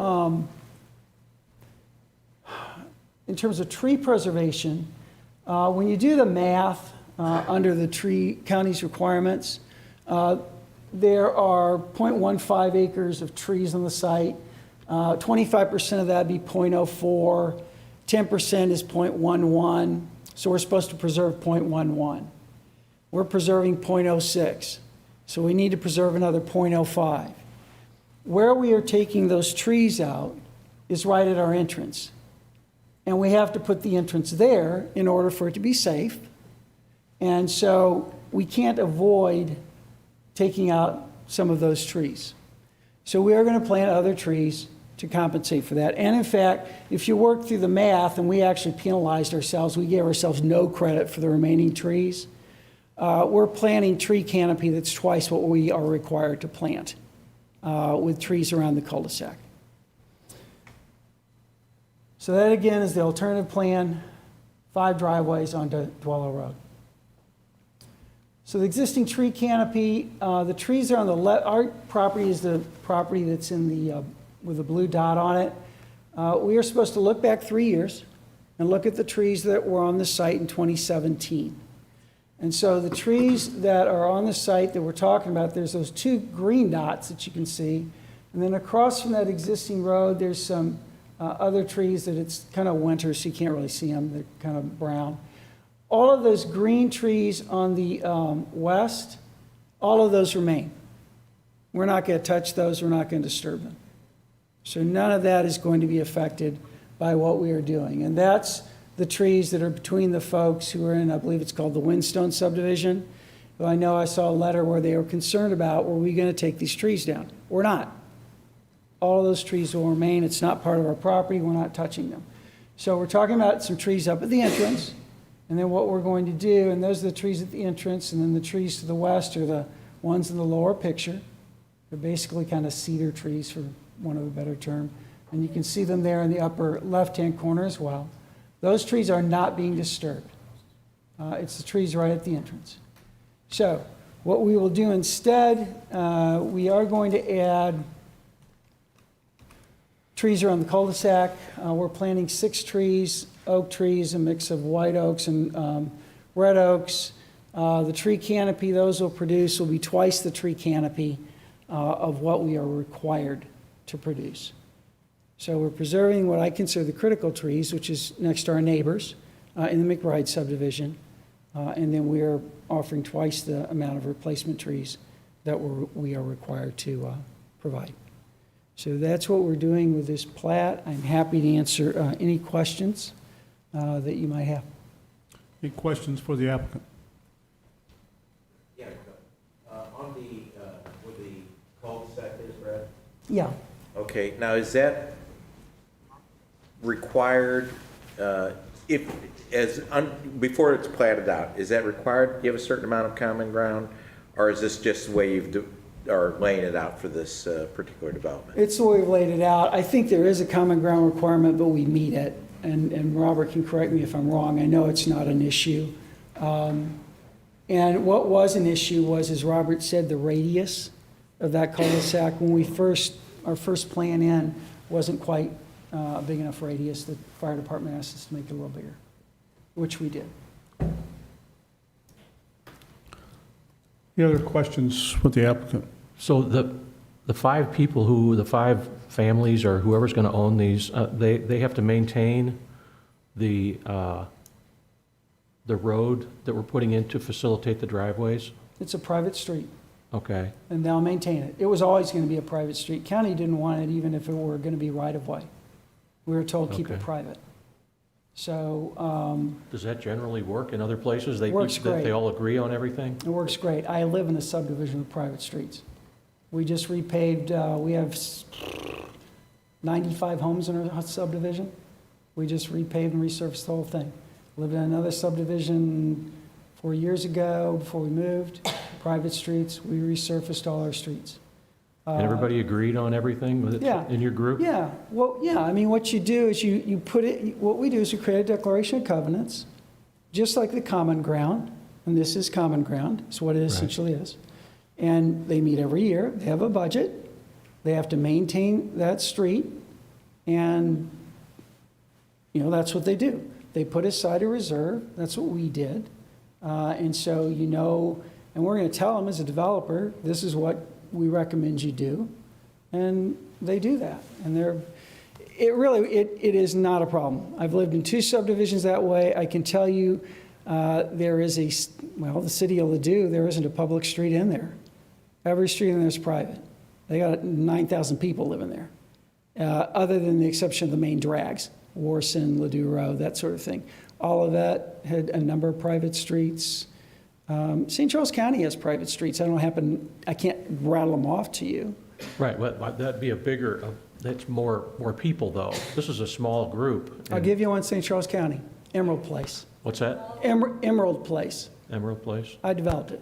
in terms of tree preservation, when you do the math under the county's requirements, there are 0.15 acres of trees on the site. 25% of that would be 0.04. 10% is 0.11. So we're supposed to preserve 0.11. We're preserving 0.06. So we need to preserve another 0.05. Where we are taking those trees out is right at our entrance. And we have to put the entrance there in order for it to be safe. And so we can't avoid taking out some of those trees. So we are going to plant other trees to compensate for that. And in fact, if you work through the math, and we actually penalized ourselves, we gave ourselves no credit for the remaining trees. We're planting tree canopy that's twice what we are required to plant with trees around the cul-de-sac. So that again is the alternative plan, 5 driveways onto Dwello Road. So the existing tree canopy, the trees are on the left. Our property is the property that's in the with a blue dot on it. We are supposed to look back 3 years and look at the trees that were on the site in 2017. And so the trees that are on the site that we're talking about, there's those 2 green dots that you can see. And then across from that existing road, there's some other trees that it's kind of winter, so you can't really see them. They're kind of brown. All of those green trees on the west, all of those remain. We're not going to touch those. We're not going to disturb them. So none of that is going to be affected by what we are doing. And that's the trees that are between the folks who are in, I believe it's called the Windstone subdivision. Who I know I saw a letter where they were concerned about, were we going to take these trees down? We're not. All of those trees will remain. It's not part of our property. We're not touching them. So we're talking about some trees up at the entrance. And then what we're going to do, and those are the trees at the entrance, and then the trees to the west are the ones in the lower picture. They're basically kind of cedar trees, for want of a better term. And you can see them there in the upper left-hand corner as well. Those trees are not being disturbed. It's the trees right at the entrance. So what we will do instead, we are going to add trees around the cul-de-sac. We're planting 6 trees, oak trees, a mix of white oaks and red oaks. The tree canopy those will produce will be twice the tree canopy of what we are required to produce. So we're preserving what I consider the critical trees, which is next to our neighbors in the McBride subdivision. And then we are offering twice the amount of replacement trees that we are required to provide. So that's what we're doing with this plat. I'm happy to answer any questions that you might have. Any questions for the applicant? Yeah, on the, where the cul-de-sac is, Brad? Yeah. Okay, now is that required, before it's platted out, is that required? Do you have a certain amount of common ground? Or is this just the way are laying it out for this particular development? It's the way we've laid it out. I think there is a common ground requirement, but we meet it. And Robert can correct me if I'm wrong. I know it's not an issue. And what was an issue was, as Robert said, the radius of that cul-de-sac. When our first plan in wasn't quite a big enough radius. The fire department asked us to make it a little bigger, which we did. Any other questions with the applicant? So the 5 people the 5 families or whoever's going to own these, they have to maintain the road that we're putting in to facilitate the driveways? It's a private street. Okay, and they'll maintain it. It was always going to be a private street. County didn't want it even if it were going to be right-of-way. We were told, keep it Okay. private. So does that generally work in other places? Works great. They all agree on everything? it works great. I live in a subdivision with private streets. We just repaved, we have 95 homes in our subdivision. We just repaved and resurfaced the whole thing. Lived in another subdivision 4 years ago before we moved, private streets. We resurfaced all our streets. And everybody agreed on everything with it Yeah. in your group? Yeah, well, yeah, I mean, what you do is you put it, what we do is we create a declaration of covenants, just like the common ground, and this is common ground, is what it essentially is. And they meet every year, they have a budget, they have to maintain that street, and, you know, that's what they do. They put aside a reserve, that's what we did. And so, you know, and we're gonna tell them as a developer, this is what we recommend you do, and they do that. And it is not a problem. I've lived in 2 subdivisions that way. I can tell you, there is the city of Ladue, there isn't a public street in there. Every street in there is private. They got 9,000 people living there, other than the exception of the main drags, Warson, Ladue Road, that sort of thing. All of that had a number of private streets. St. Charles County has private streets. I can't rattle them off to you. Right, but that'd be a bigger, that's more people, though. This is a small group. I'll give you one, St. Charles County, Emerald Place. What's that? Emerald Place. Emerald Place? I developed it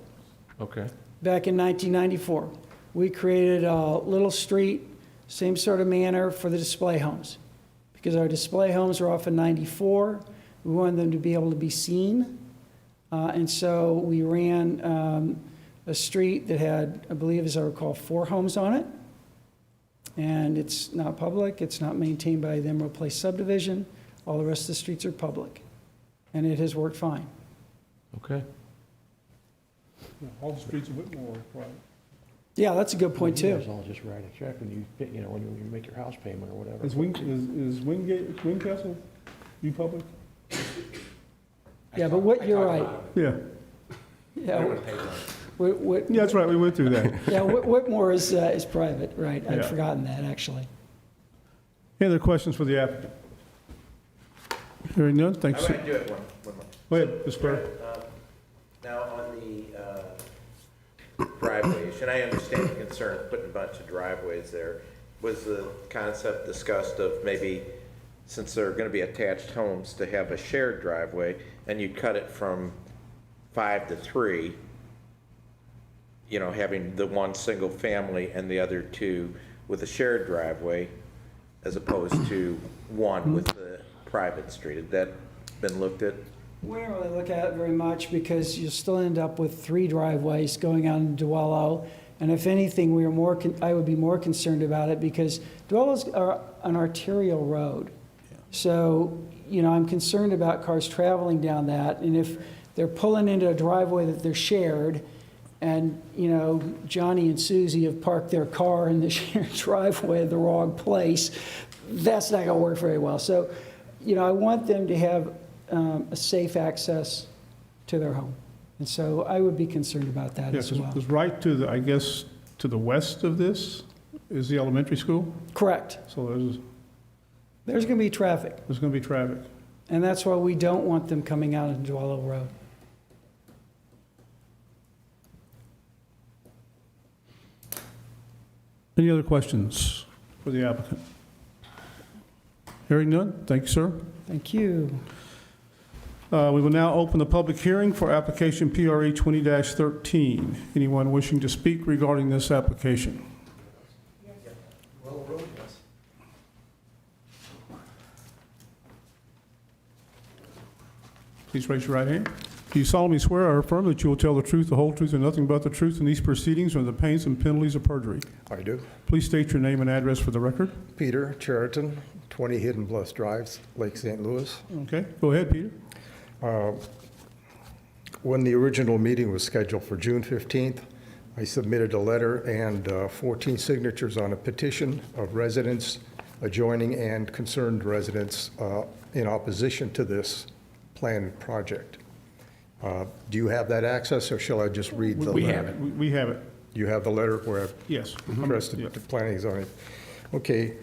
Okay. back in 1994. We created a little street, same sort of manner for the display homes. Because our display homes are off of 94, we wanted them to be able to be seen. And so we ran a street that had, I believe, as I recall, 4 homes on it. And it's not public, it's not maintained by the Emerald Place subdivision. All the rest of the streets are public. And it has worked fine. Okay. All the streets of Whitmore are private. Yeah, that's a good point, You too. guys all just write a check when when you make your house payment or whatever. Is Windcastle, you public? Yeah, but you're right. Yeah. Yeah, Yeah, that's right, we went through that. yeah, Whitmore is private, right. I'd Yeah. forgotten that, actually. Any other questions for the applicant? Hearing none, I thanks. want to do it one more. Go ahead, Ms. Burr. Now, on the driveways, and I understand the concern of putting a bunch of driveways there, was the concept discussed of maybe, since they're going to be attached homes, to have a shared driveway, and you'd cut it from 5 to 3, having the one single family and the other 2 with a shared driveway, as opposed to one with the private street. Had that been looked at? We don't really look at it very much because you'll still end up with 3 driveways going out in Duello. And if anything, I would be more concerned about it because Duello's an arterial road. So, I'm concerned about cars traveling down that. And if they're pulling into a driveway that they're shared and, Johnny and Susie have parked their car in the shared driveway at the wrong place, that's not going to work very well. So, I want them to have a safe access to their home. And so I would be concerned about that Yes, as well. it's right to to the west of this is the elementary school. Correct. So There's going to be traffic, there's going to be traffic. and that's why we don't want them coming out into Duello Road. Any other questions for the applicant? Hearing none, thank you, sir. Thank you. We will now open the public hearing for application PRE 20-13. Anyone wishing to speak regarding this application? Please raise your right hand. Do you solemnly swear or affirm that you will tell the truth, the whole truth, and nothing but the truth in these proceedings or the pains and penalties of perjury? I do. Please state your name and address for the record. Peter Cheriton, 20 Hidden Bluffs Drive, Lake St. Louis. Okay, go ahead, Peter. When the original meeting was scheduled for June 15th, I submitted a letter and 14 signatures on a petition of residents, adjoining and concerned residents in opposition to this planned project. Do you have that access, or shall I just read the letter? We have it. You have the letter where I've Yes. addressed Yeah. the planning and zoning. Okay,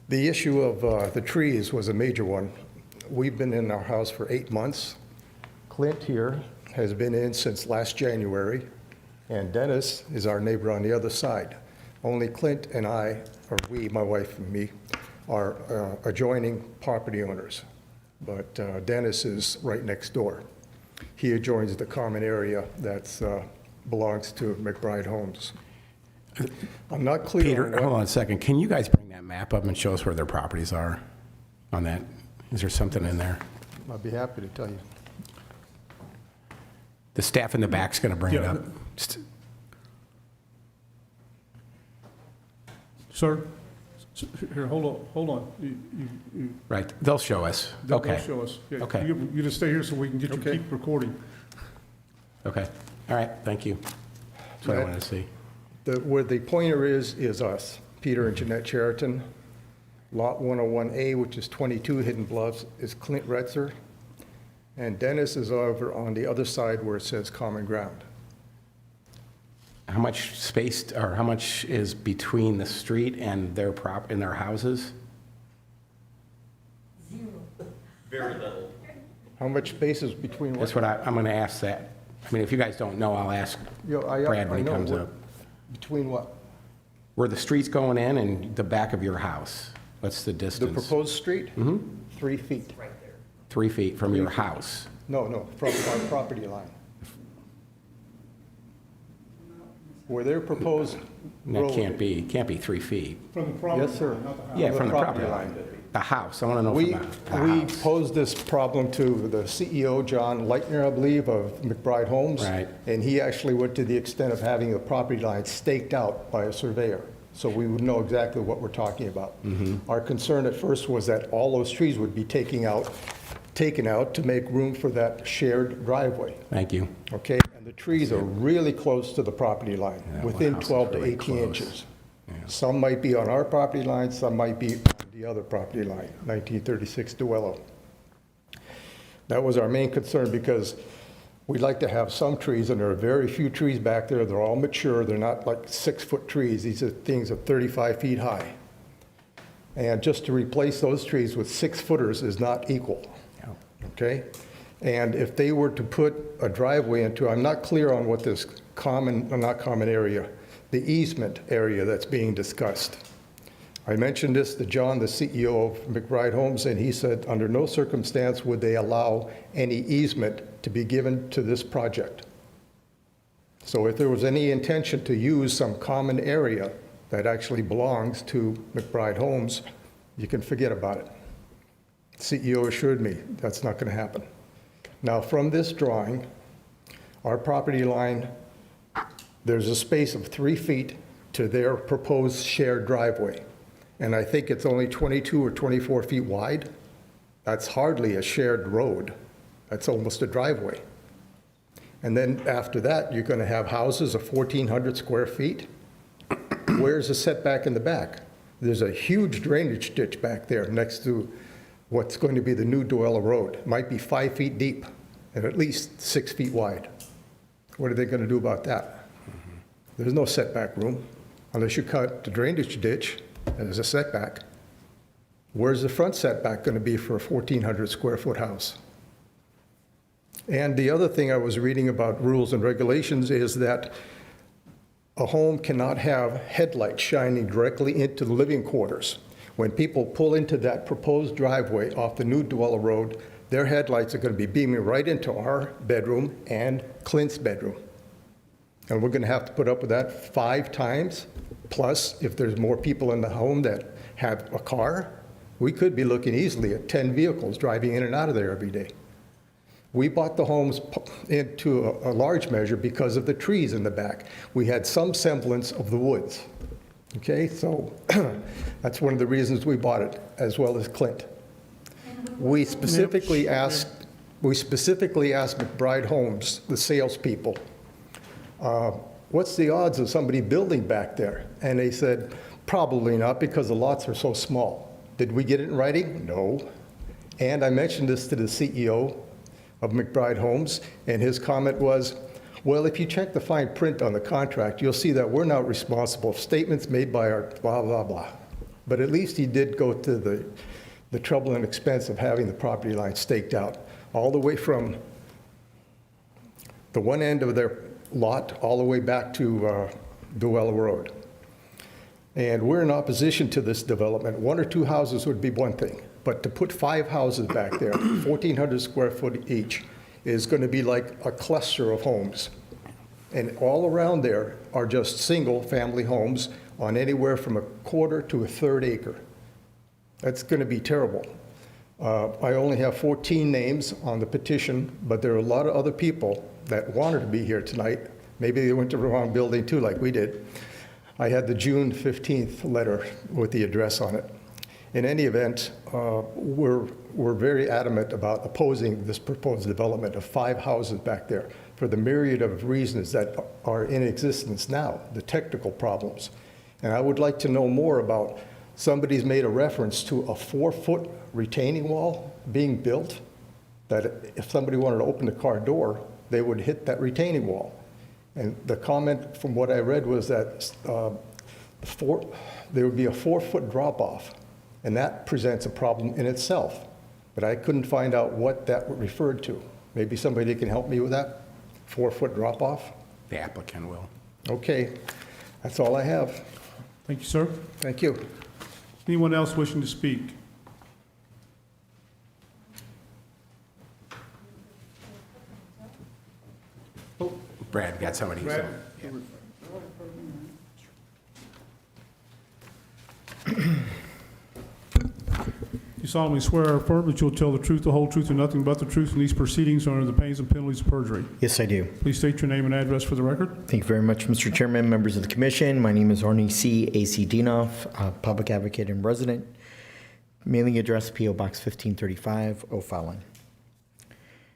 the issue of the trees was a major one. We've been in our house for 8 months. Clint here has been in since last January, and Dennis is our neighbor on the other side. Only Clint and I, or we, my wife and me, are adjoining property owners, but Dennis is right next door. He adjoins the common area that belongs to McBride Homes. I'm not clear on Peter, what... hold on a second. Can you guys bring that map up and show us where their properties are on that? Is there something in there? I'd be happy to tell you. The staff in the back's going to bring it Yeah. up. Just- Sir, here, hold on. You- Right, they'll show us. they'll Okay. show us. Yeah, Okay. You just stay here so we can get you, Okay. keep recording. Okay, all right, thank you. That's what I Right. wanted to see. Where the pointer is us, Peter and Jeanette Cheriton. Lot 101A, which is 22 Hidden Bluffs, is Clint Retzer. And Dennis is over on the other side where it says Common Ground. How much space, or how much is between the street and their and their houses? Very little. How much space is between what? That's what I'm going to ask that. I mean, if you guys don't know, I'll ask Brad when he know. comes up. Between what? Where the street's going in and the back of your house, what's the The distance? proposed street? Mm-hmm. 3 feet. 3 feet from your house. No, from our property line. Where their proposed That road. can't be 3 feet. From the property Yes, sir. line, not the house. Yeah, from the property line. The house, I want to know We from the house. posed this problem to the CEO, John Leitner, I believe, of McBride Homes. Right. And he actually went to the extent of having the property line staked out by a surveyor, so we would know exactly what we're talking about. Mm-hmm. Our concern at first was that all those trees would be taken out to make room for that shared driveway, Thank you. okay? And the trees are really close to the property line, Yeah, within my house is 12 to really 18 close. inches. Yeah. Some might be on our property line, some might be on the other property line, 1936 Duello. That was our main concern because we'd like to have some trees, and there are very few trees back there. They're all mature. They're not like 6-foot trees. These are things of 35 feet high. And just to replace those trees with 6-footers is not equal, okay? And if they were to put a driveway into, I'm not clear on what this not common area, the easement area that's being discussed. I mentioned this to John, the CEO of McBride Homes, and he said under no circumstance would they allow any easement to be given to this project. So if there was any intention to use some common area that actually belongs to McBride Homes, you can forget about it. CEO assured me that's not going to happen. Now, from this drawing, our property line, there's a space of 3 feet to their proposed shared driveway. And I think it's only 22 or 24 feet wide. That's hardly a shared road. That's almost a driveway. And then after that, you're going to have houses of 1,400 square feet. Where's the setback in the back? There's a huge drainage ditch back there next to what's going to be the new Duella Road. It might be 5 feet deep and at least 6 feet wide. What are they going to do about that? There's no setback room unless you cut the drainage ditch. There's a setback. Where's the front setback going to be for a 1,400 square foot house? And the other thing I was reading about rules and regulations is that a home cannot have headlights shining directly into the living quarters. When people pull into that proposed driveway off the new Duella Road, their headlights are going to be beaming right into our bedroom and Clint's bedroom. And we're going to have to put up with that 5 times. Plus, if there's more people in the home that have a car, we could be looking easily at 10 vehicles driving in and out of there every day. We bought the homes into a large measure because of the trees in the back. We had some semblance of the woods. Okay, so that's one of the reasons we bought it, as well as Clint. We specifically asked McBride Homes, the salespeople, what's the odds of somebody building back there? And they said, probably not, because the lots are so small. Did we get it in writing? No. And I mentioned this to the CEO of McBride Homes, and his comment was, Well, if you check the fine print on the contract, you'll see that we're not responsible for statements made by our blah, blah, blah. But at least he did go to the trouble and expense of having the property line staked out, all the way from the one end of their lot all the way back to Duella Road. And we're in opposition to this development. 1 or 2 houses would be one thing, but to put 5 houses back there, 1,400 square foot each, is going to be like a cluster of homes. And all around there are just single-family homes on anywhere from 1/4 to 1/3 acre. That's going to be terrible. I only have 14 names on the petition, but there are a lot of other people that wanted to be here tonight. Maybe they went to the wrong building too, like we did. I had the June 15th letter with the address on it. In any event, we're very adamant about opposing this proposed development of 5 houses back there for the myriad of reasons that are in existence now, the technical problems. And I would like to know more about, somebody's made a reference to a 4-foot retaining wall being built, that if somebody wanted to open the car door, they would hit that retaining wall. And the comment from what I read was that there would be a 4-foot drop-off, and that presents a problem in itself. But I couldn't find out what that referred to. Maybe somebody can help me with that? 4-foot drop-off? The applicant will. Okay, that's all I have. Thank you, sir. Thank you. Anyone else wishing to speak? Brad got somebody. Brad? Yeah. You solemnly swear or affirm that you'll tell the truth, the whole truth, and nothing but the truth in these proceedings under the pains and penalties of perjury. Yes, I do. Please state your name and address for the record. Thank you very much, Mr. Chairman, members of the commission. My name is R1c Zoning, public advocate and resident. Mailing address, P.O. Box 1535, O'Fallon.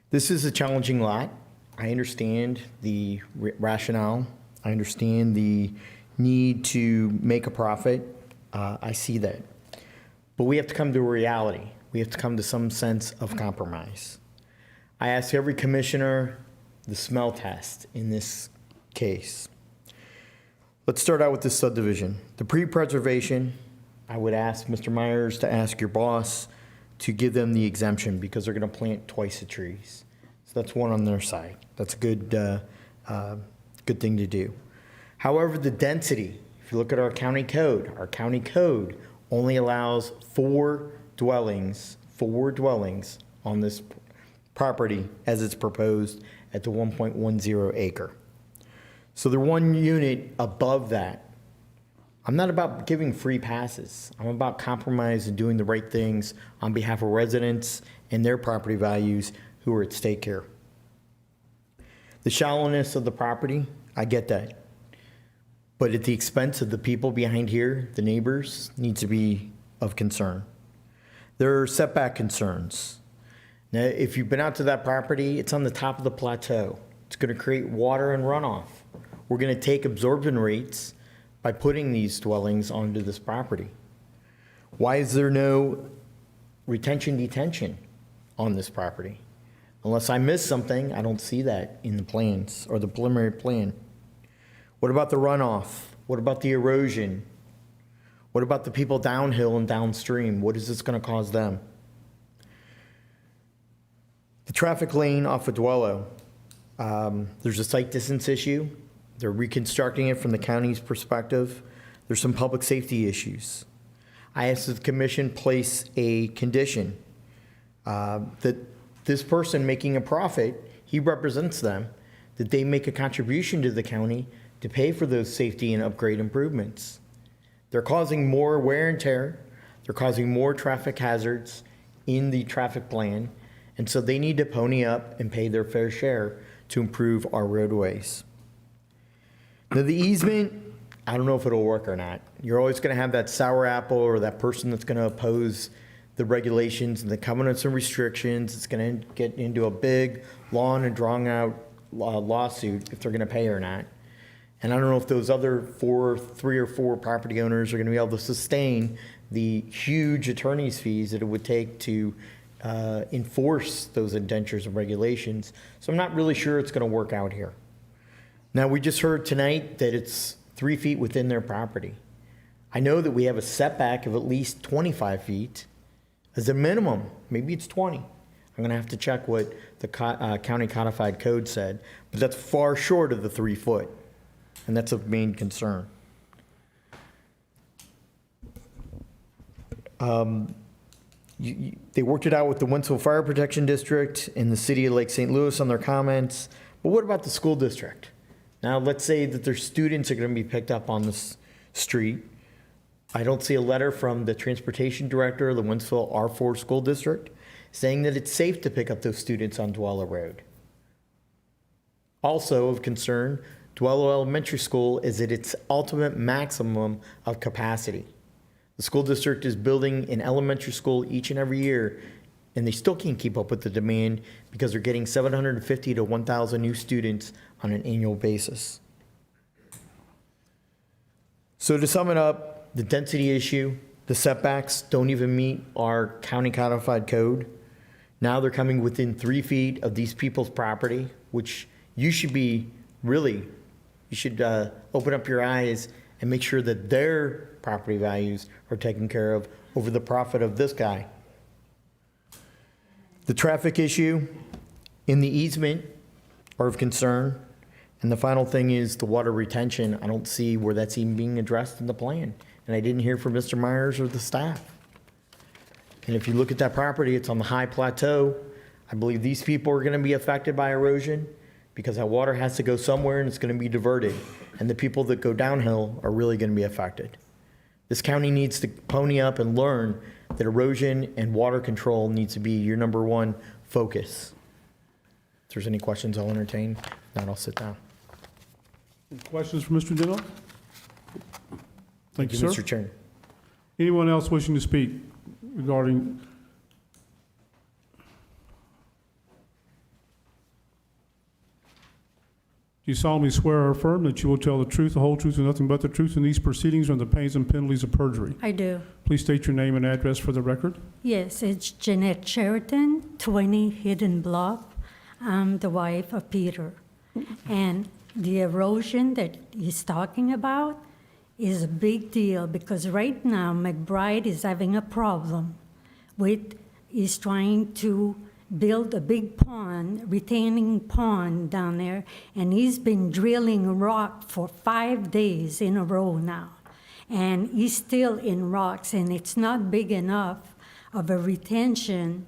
This is a challenging lot. I understand the rationale. I understand the need to make a profit. I see that. But we have to come to a reality. We have to come to some sense of compromise. I ask every commissioner the smell test in this case. Let's start out with this subdivision. The pre-preservation, I would ask Mr. Myers to ask your boss to give them the exemption because they're going to plant twice the trees. So that's one on their side. That's a good thing to do. However, the density, if you look at our county code only allows 4 dwellings on this property as it's proposed at the 1.10 acre. So the 1 unit above that. I'm not about giving free passes. I'm about compromise and doing the right things on behalf of residents and their property values who are at stake here. The shallowness of the property, I get that. But at the expense of the people behind here, the neighbors, needs to be of concern. There are setback concerns. Now, if you've been out to that property, it's on the top of the plateau. It's going to create water and runoff. We're going to take absorption rates by putting these dwellings onto this property. Why is there no detention on this property? Unless I missed something, I don't see that in the plans or the preliminary plan. What about the runoff? What about the erosion? What about the people downhill and downstream? What is this going to cause them? The traffic lane off of Duello, there's a site distance issue. They're reconstructing it from the county's perspective. There's some public safety issues. I asked that the commission place a condition that this person making a profit, he represents them, that they make a contribution to the county to pay for those safety and upgrade improvements. They're causing more wear and tear. They're causing more traffic hazards in the traffic plan. And so they need to pony up and pay their fair share to improve our roadways. Now the easement, I don't know if it'll work or not. You're always going to have that sour apple or that person that's going to oppose the regulations and the covenants and restrictions. It's going to get into a big, long and drawn out lawsuit if they're going to pay or not. And I don't know if those other 3 or 4 property owners are going to be able to sustain the huge attorney's fees that it would take to enforce those indentures and regulations. So I'm not really sure it's going to work out here. Now, we just heard tonight that it's 3 feet within their property. I know that we have a setback of at least 25 feet as a minimum. Maybe it's 20. I'm going to have to check what the county codified code said, but that's far short of the 3 foot, and that's a main concern. They worked it out with the Wentzville Fire Protection District and the city of Lake St. Louis on their comments, but what about the school district? Now, let's say that their students are going to be picked up on this street. I don't see a letter from the transportation director of the Wentzville R4 school district saying that it's safe to pick up those students on Dwello Road. Also of concern, Dwello Elementary School is at its ultimate maximum of capacity. The school district is building an elementary school each and every year, and they still can't keep up with the demand because they're getting 750 to 1,000 new students on an annual basis. So to sum it up, the density issue, the setbacks don't even meet our county codified code. Now they're coming within 3 feet of these people's property, which you should be really, you should open up your eyes and make sure that their property values are taken care of over the profit of this guy. The traffic issue in the easement are of concern. And the final thing is the water retention. I don't see where that's even being addressed in the plan. And I didn't hear from Mr. Myers or the staff. And if you look at that property, it's on the high plateau. I believe these people are going to be affected by erosion because that water has to go somewhere and it's going to be diverted. And the people that go downhill are really going to be affected. This county needs to pony up and learn that erosion and water control needs to be your number one focus. If there's any questions, I'll entertain. If not, I'll sit down. Any questions for Mr. Dinoff? Thank you, sir. Mr. Chairman. Anyone else wishing to speak regarding? Do you solemnly swear or affirm that you will tell the truth, the whole truth, and nothing but the truth in these proceedings on the pains and penalties of perjury? I do. Please state your name and address for the record. Yes, it's Jeanette Sheraton, 20 Hidden Bluff. I'm the wife of Peter. And the erosion that he's talking about is a big deal because right now McBride is having a problem he's trying to build a big pond, retaining pond down there, and he's been drilling rock for 5 days in a row now. And he's still in rocks, and it's not big enough of a retention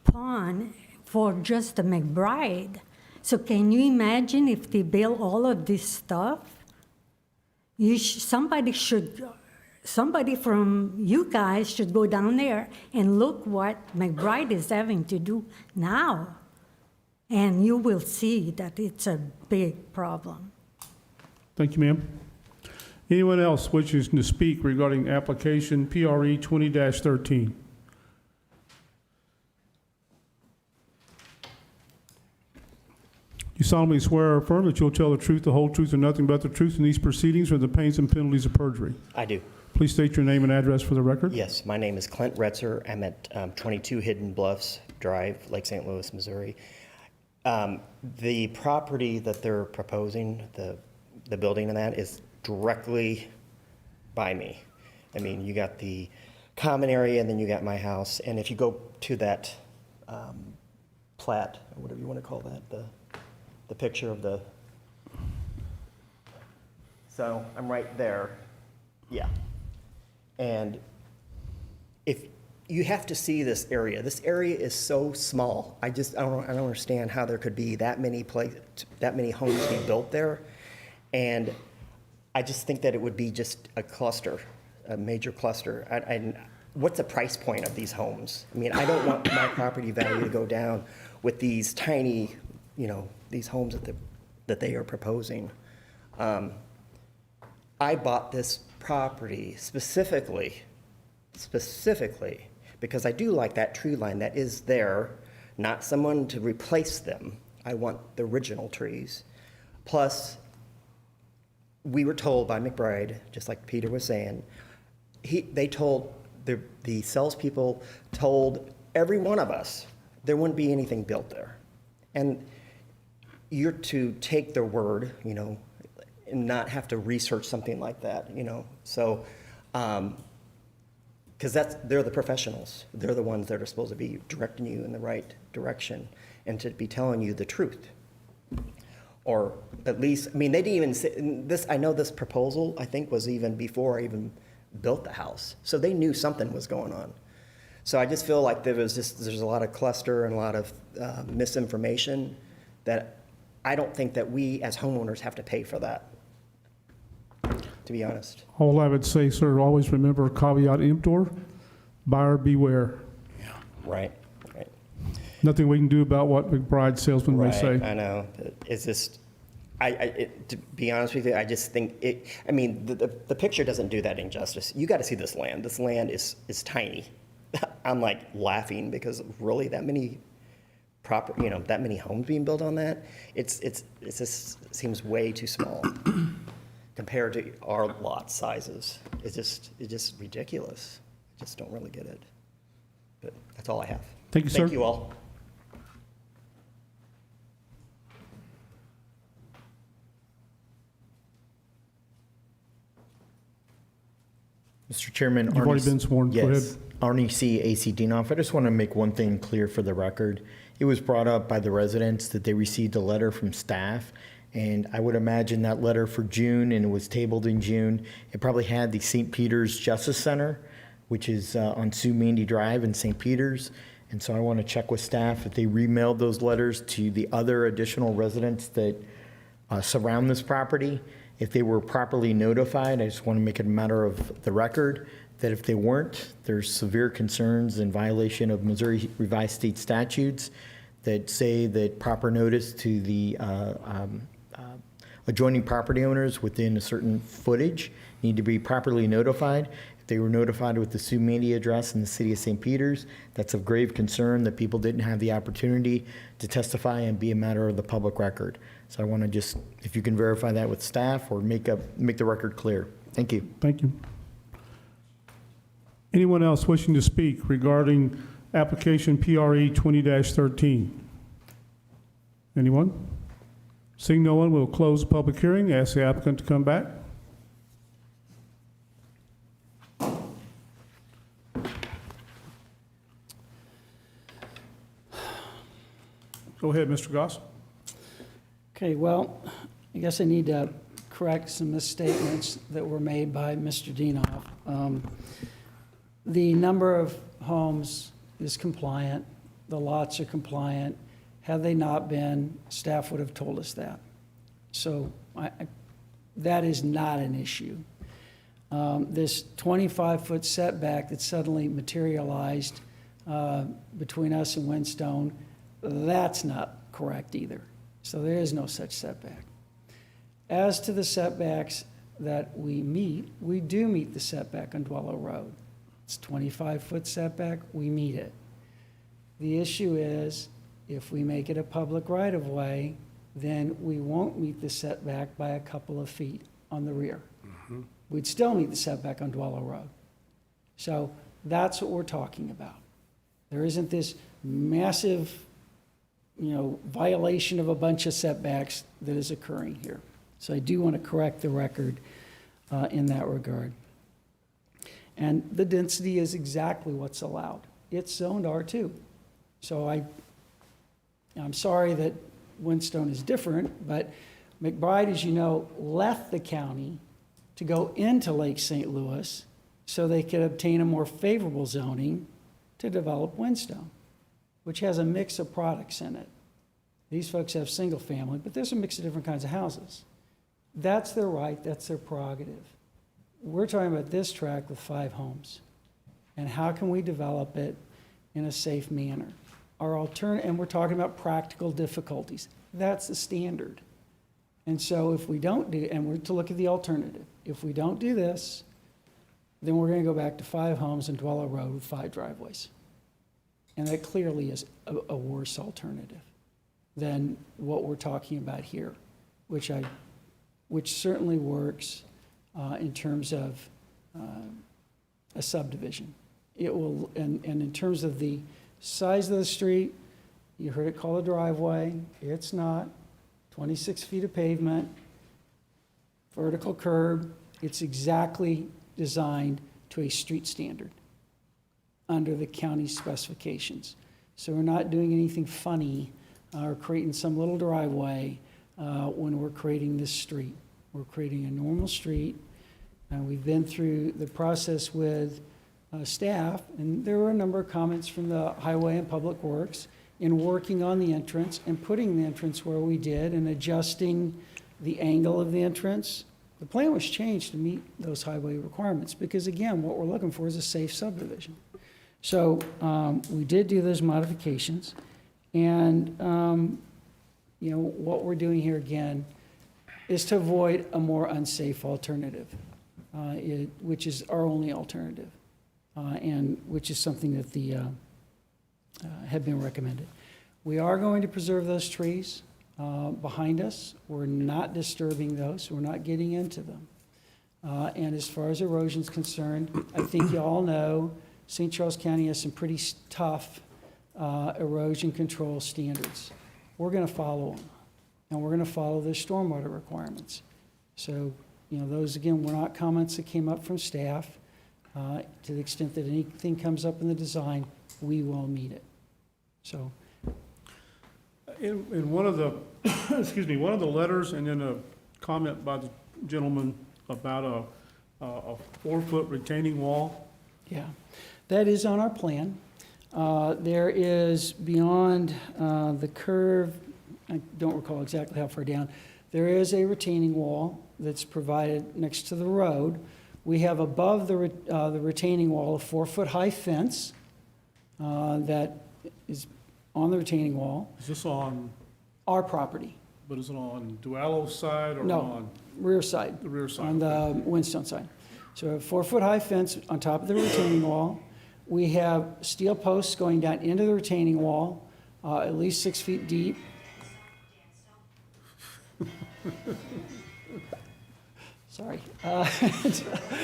pond for just the McBride. So can you imagine if they build all of this stuff? Somebody from you guys should go down there and look what McBride is having to do now. And you will see that it's a big problem. Thank you, ma'am. Anyone else wishing to speak regarding application PRE 20-13? You solemnly swear or affirm that you'll tell the truth, the whole truth, and nothing but the truth in these proceedings or the pains and penalties of perjury? I do. Please state your name and address for the record. Yes, my name is Clint Retzer. I'm at 22 Hidden Bluffs Drive, Lake St. Louis, Missouri. The property that they're proposing, the building and that, is directly by me. I mean, you got the common area and then you got my house. And if you go to that plat, or whatever you want to call that, the picture of the, so I'm right there, yeah. And if you have to see this area is so small. I don't understand how there could be that many homes being built there. And I just think that it would be just a cluster, a major cluster. What's the price point of these homes? I mean, I don't want my property value to go down with these tiny, these homes that they are proposing. I bought this property specifically because I do like that tree line that is there, not someone to replace them. I want the original trees. Plus, we were told by McBride, just like Peter was saying, they told, the salespeople told every one of us there wouldn't be anything built there. And you're to take their word, and not have to research something like that, you know? So, because they're the professionals. They're the ones that are supposed to be directing you in the right direction and to be telling you the truth. Or at least, I mean, they didn't even say, this, I know this proposal, I think, was even before I even built the house. So they knew something was going on. So I just feel like there's a lot of cluster and a lot of misinformation that I don't think that we as homeowners have to pay for that, to be honest. All I would say, sir, always remember caveat emptor, buyer beware. Right, right. Nothing we can do about what McBride salesman may say. Right, I know. It's just, to be honest with you, I just think I mean, the picture doesn't do that injustice. You got to see this land. This land is tiny. I'm like laughing because really that many that many homes being built on that, it just seems way too small compared to our lot sizes. It's just ridiculous. I just don't really get it. But that's all I have. Thank you, sir. Thank you all. Mr. Chairman. You've already been sworn. Go Yes. ahead. R1c Zoning. I just want to make one thing clear for the record. It was brought up by the residents that they received a letter from staff, and I would imagine that letter for June, and it was tabled in June. It probably had the St. Peter's Justice Center, which is on Sue Mandy Drive in St. Peter's. And so I want to check with staff if they remailed those letters to the other additional residents that surround this property. If they were properly notified, I just want to make it a matter of the record that if they weren't, there's severe concerns in violation of Missouri Revised State Statutes that say that proper notice to the adjoining property owners within a certain footage need to be properly notified. If they were notified with the Sue Mandy address in the city of St. Peter's, that's of grave concern that people didn't have the opportunity to testify and be a matter of the public record. So I want to just, if you can verify that with staff or make the record clear. Thank you. Thank you. Anyone else wishing to speak regarding application PRE 20-13? Anyone? Seeing no one, we'll close the public hearing. Ask the applicant to come back. Go ahead, Mr. Goss. Okay, well, I guess I need to correct some misstatements that were made by Mr. Dienoff. The number of homes is compliant, the lots are compliant. Had they not been, staff would have told us that. So that is not an issue. This 25-foot setback that suddenly materialized between us and Whinstone, that's not correct either. So there is no such setback. As to the setbacks that we meet, we do meet the setback on Dwello Road. It's 25-foot setback, we meet it. The issue is, if we make it a public right-of-way, then we won't meet the setback by a couple of feet on the rear. We'd still meet the setback on Dwello Road. So that's what we're talking about. There isn't this massive, violation of a bunch of setbacks that is occurring here. So I do want to correct the record in that regard. And the density is exactly what's allowed. It's zoned R2. So I'm sorry that Whinstone is different, but McBride, as you know, left the county to go into Lake St. Louis so they could obtain a more favorable zoning to develop Whinstone, which has a mix of products in it. These folks have single family, but there's a mix of different kinds of houses. That's their right, that's their prerogative. We're talking about this tract with 5 homes. And how can we develop it in a safe manner? And we're talking about practical difficulties. That's the standard. And so if we don't do, and we're to look at the alternative, if we don't do this, then we're going to go back to 5 homes and Dwello Road with 5 driveways. And that clearly is a worse alternative than what we're talking about here, which certainly works in terms of a subdivision. It will, and in terms of the size of the street, you heard it called a driveway. It's not. 26 feet of pavement. vertical curb. It's exactly designed to a street standard under the county specifications. So we're not doing anything funny or creating some little driveway when we're creating this street. We're creating a normal street, and we've been through the process with staff, and there were a number of comments from the Highway and Public Works in working on the entrance and putting the entrance where we did and adjusting the angle of the entrance. The plan was changed to meet those highway requirements because, again, what we're looking for is a safe subdivision. So we did do those modifications, and you know, what we're doing here again is to avoid a more unsafe alternative, which is our only alternative, and which is something that the had been recommended. We are going to preserve those trees behind us. We're not disturbing those. We're not getting into them. And as far as erosion is concerned, I think you all know St. Charles County has some pretty tough erosion control standards. We're going to follow them, and we're going to follow the stormwater requirements. So, you know, those, again, were not comments that came up from staff. To the extent that anything comes up in the design, we will meet it. So, in one of the, excuse me, one of the letters and then a comment by the gentleman about a 4-foot retaining wall. yeah, that is on our plan. There is beyond the curve, I don't recall exactly how far down, there is a retaining wall that's provided next to the road. We have above the retaining wall a 4-foot-high fence that is on the retaining wall. Is this on, Our property. but is it on Dualo's side or No, on rear side. the rear side? On the Whinstone side. So a 4-foot-high fence on top of the retaining wall. We have steel posts going down into the retaining wall, at least 6 feet deep. Sorry.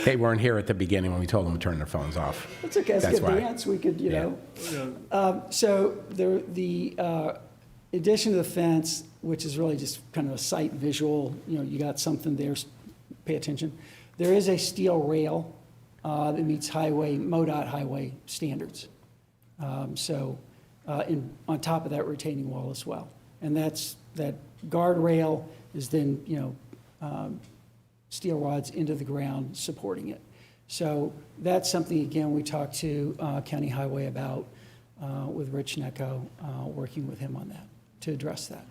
They weren't here at the beginning when we told them to turn their phones off. It's okay, it's That's good why. dance, we could, you Yeah. know. So the addition to the fence, which is really just kind of a sight visual, you know, you got something there, pay attention. There is a steel rail that meets MoDOT highway standards. On top of that retaining wall as well. And that guardrail is then, you know, steel rods into the ground supporting it. So that's something, again, we talked to County Highway about with Rich Necco, working with him on that, to address that.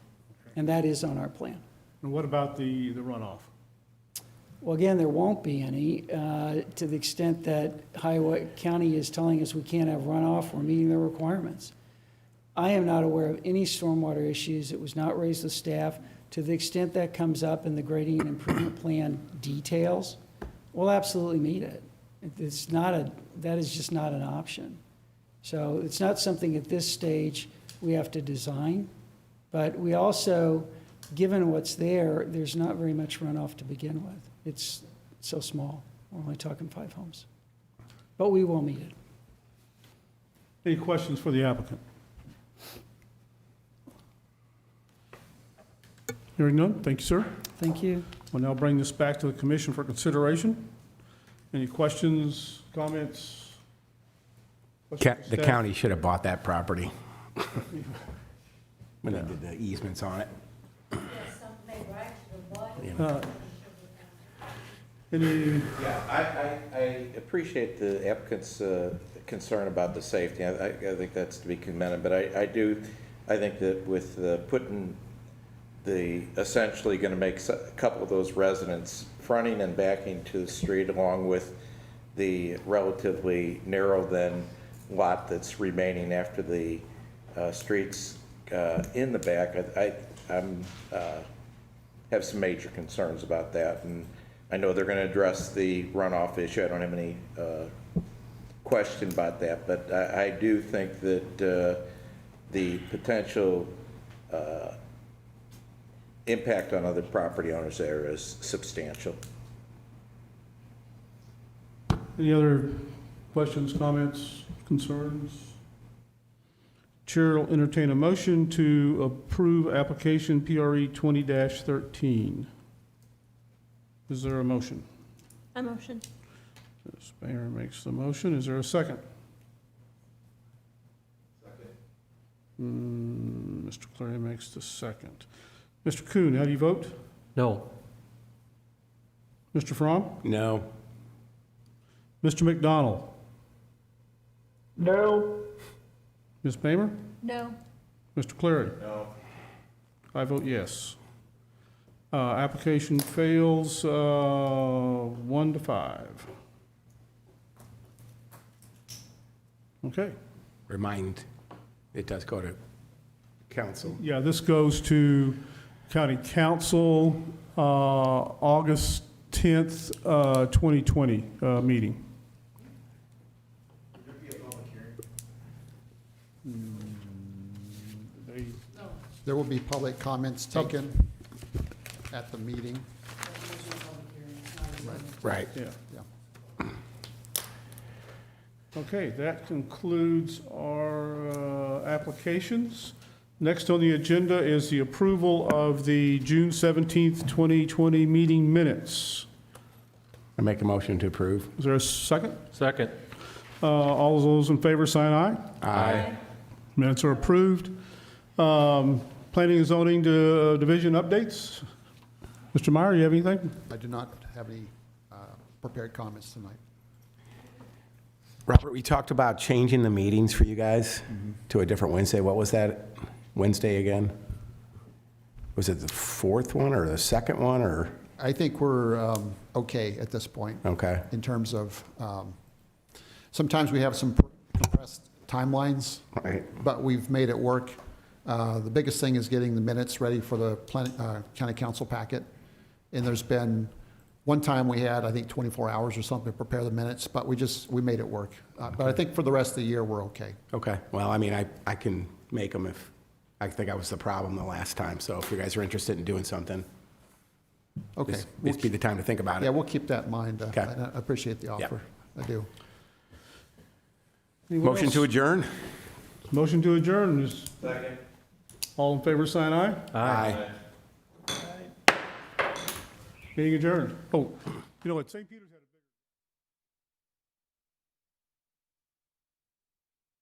And that is on our plan. And what about the runoff? Well, again, there won't be any, to the extent that County is telling us we can't have runoff, we're meeting the requirements. I am not aware of any stormwater issues. It was not raised with staff. To the extent that comes up in the grading and improvement plan details, we'll absolutely meet it. That is just not an option. So it's not something at this stage we have to design, but we also, given what's there, there's not very much runoff to begin with. It's so small. We're only talking 5 homes. But we will meet it. Any questions for the applicant? Hearing none, thank you, sir. Thank you. We'll now bring this back to the commission for consideration. Any questions, comments? Questions, The staff? county should have bought that property when they did the easements on it. Any, Yeah, I appreciate the applicant's concern about the safety. I think that's to be commended, but I think that with putting essentially going to make a couple of those residents fronting and backing to the street along with the relatively narrow then lot that's remaining after the streets in the back, I'm have some major concerns about that. And I know they're going to address the runoff issue. I don't have any question about that, but I do think that the potential impact on other property owners there is substantial. any other questions, comments, concerns? Chair will entertain a motion to approve application PRE 20-13. Is there a motion? I motion. Ms. Mayor makes the motion. Is there a second? Mr. Clary makes the second. Mr. Kuhn, how do you vote? No. Mr. Fromm? No. Mr. McDonald? No. Ms. Bamer? No. Mr. Clary? No. I vote yes. Application fails 1 to 5. Okay. Remind, it does go to council. Yeah, this goes to County Council, August 10th, 2020 meeting. Would there be a public hearing? There will be public comments taken at the meeting. Right. Yeah. Yeah. Okay, that concludes our applications. Next on the agenda is the approval of the June 17th, 2020 meeting minutes. I make a motion to approve. Is there a second? Second. All those in favor, sign aye. Aye. Minutes are approved. Planning and zoning division updates. Mr. Meyer, you have anything? I do not have any prepared comments tonight. Robert, we talked about changing the meetings for you guys to a different Wednesday. What was that Wednesday again? Was it the fourth one or the second one, or? I think we're okay at this point. Okay. In terms of, sometimes we have some compressed timelines, Right. but we've made it work. The biggest thing is getting the minutes ready for the county council packet. And there's been, one time we had, I think, 24 hours or something to prepare the minutes, but we made it work. But I think for the rest of the year, we're okay. Okay. Well, I mean, I can make them if, I think I was the problem the last time. So if you guys are interested in doing something, Okay. this be the time to think about it. Yeah, we'll keep that in mind. Okay. I appreciate the offer. I do. Anyone Motion else? to adjourn? Motion to adjourn is, Second. all in favor, sign aye. Aye. Meeting adjourned. Oh, you know what, St. Peter's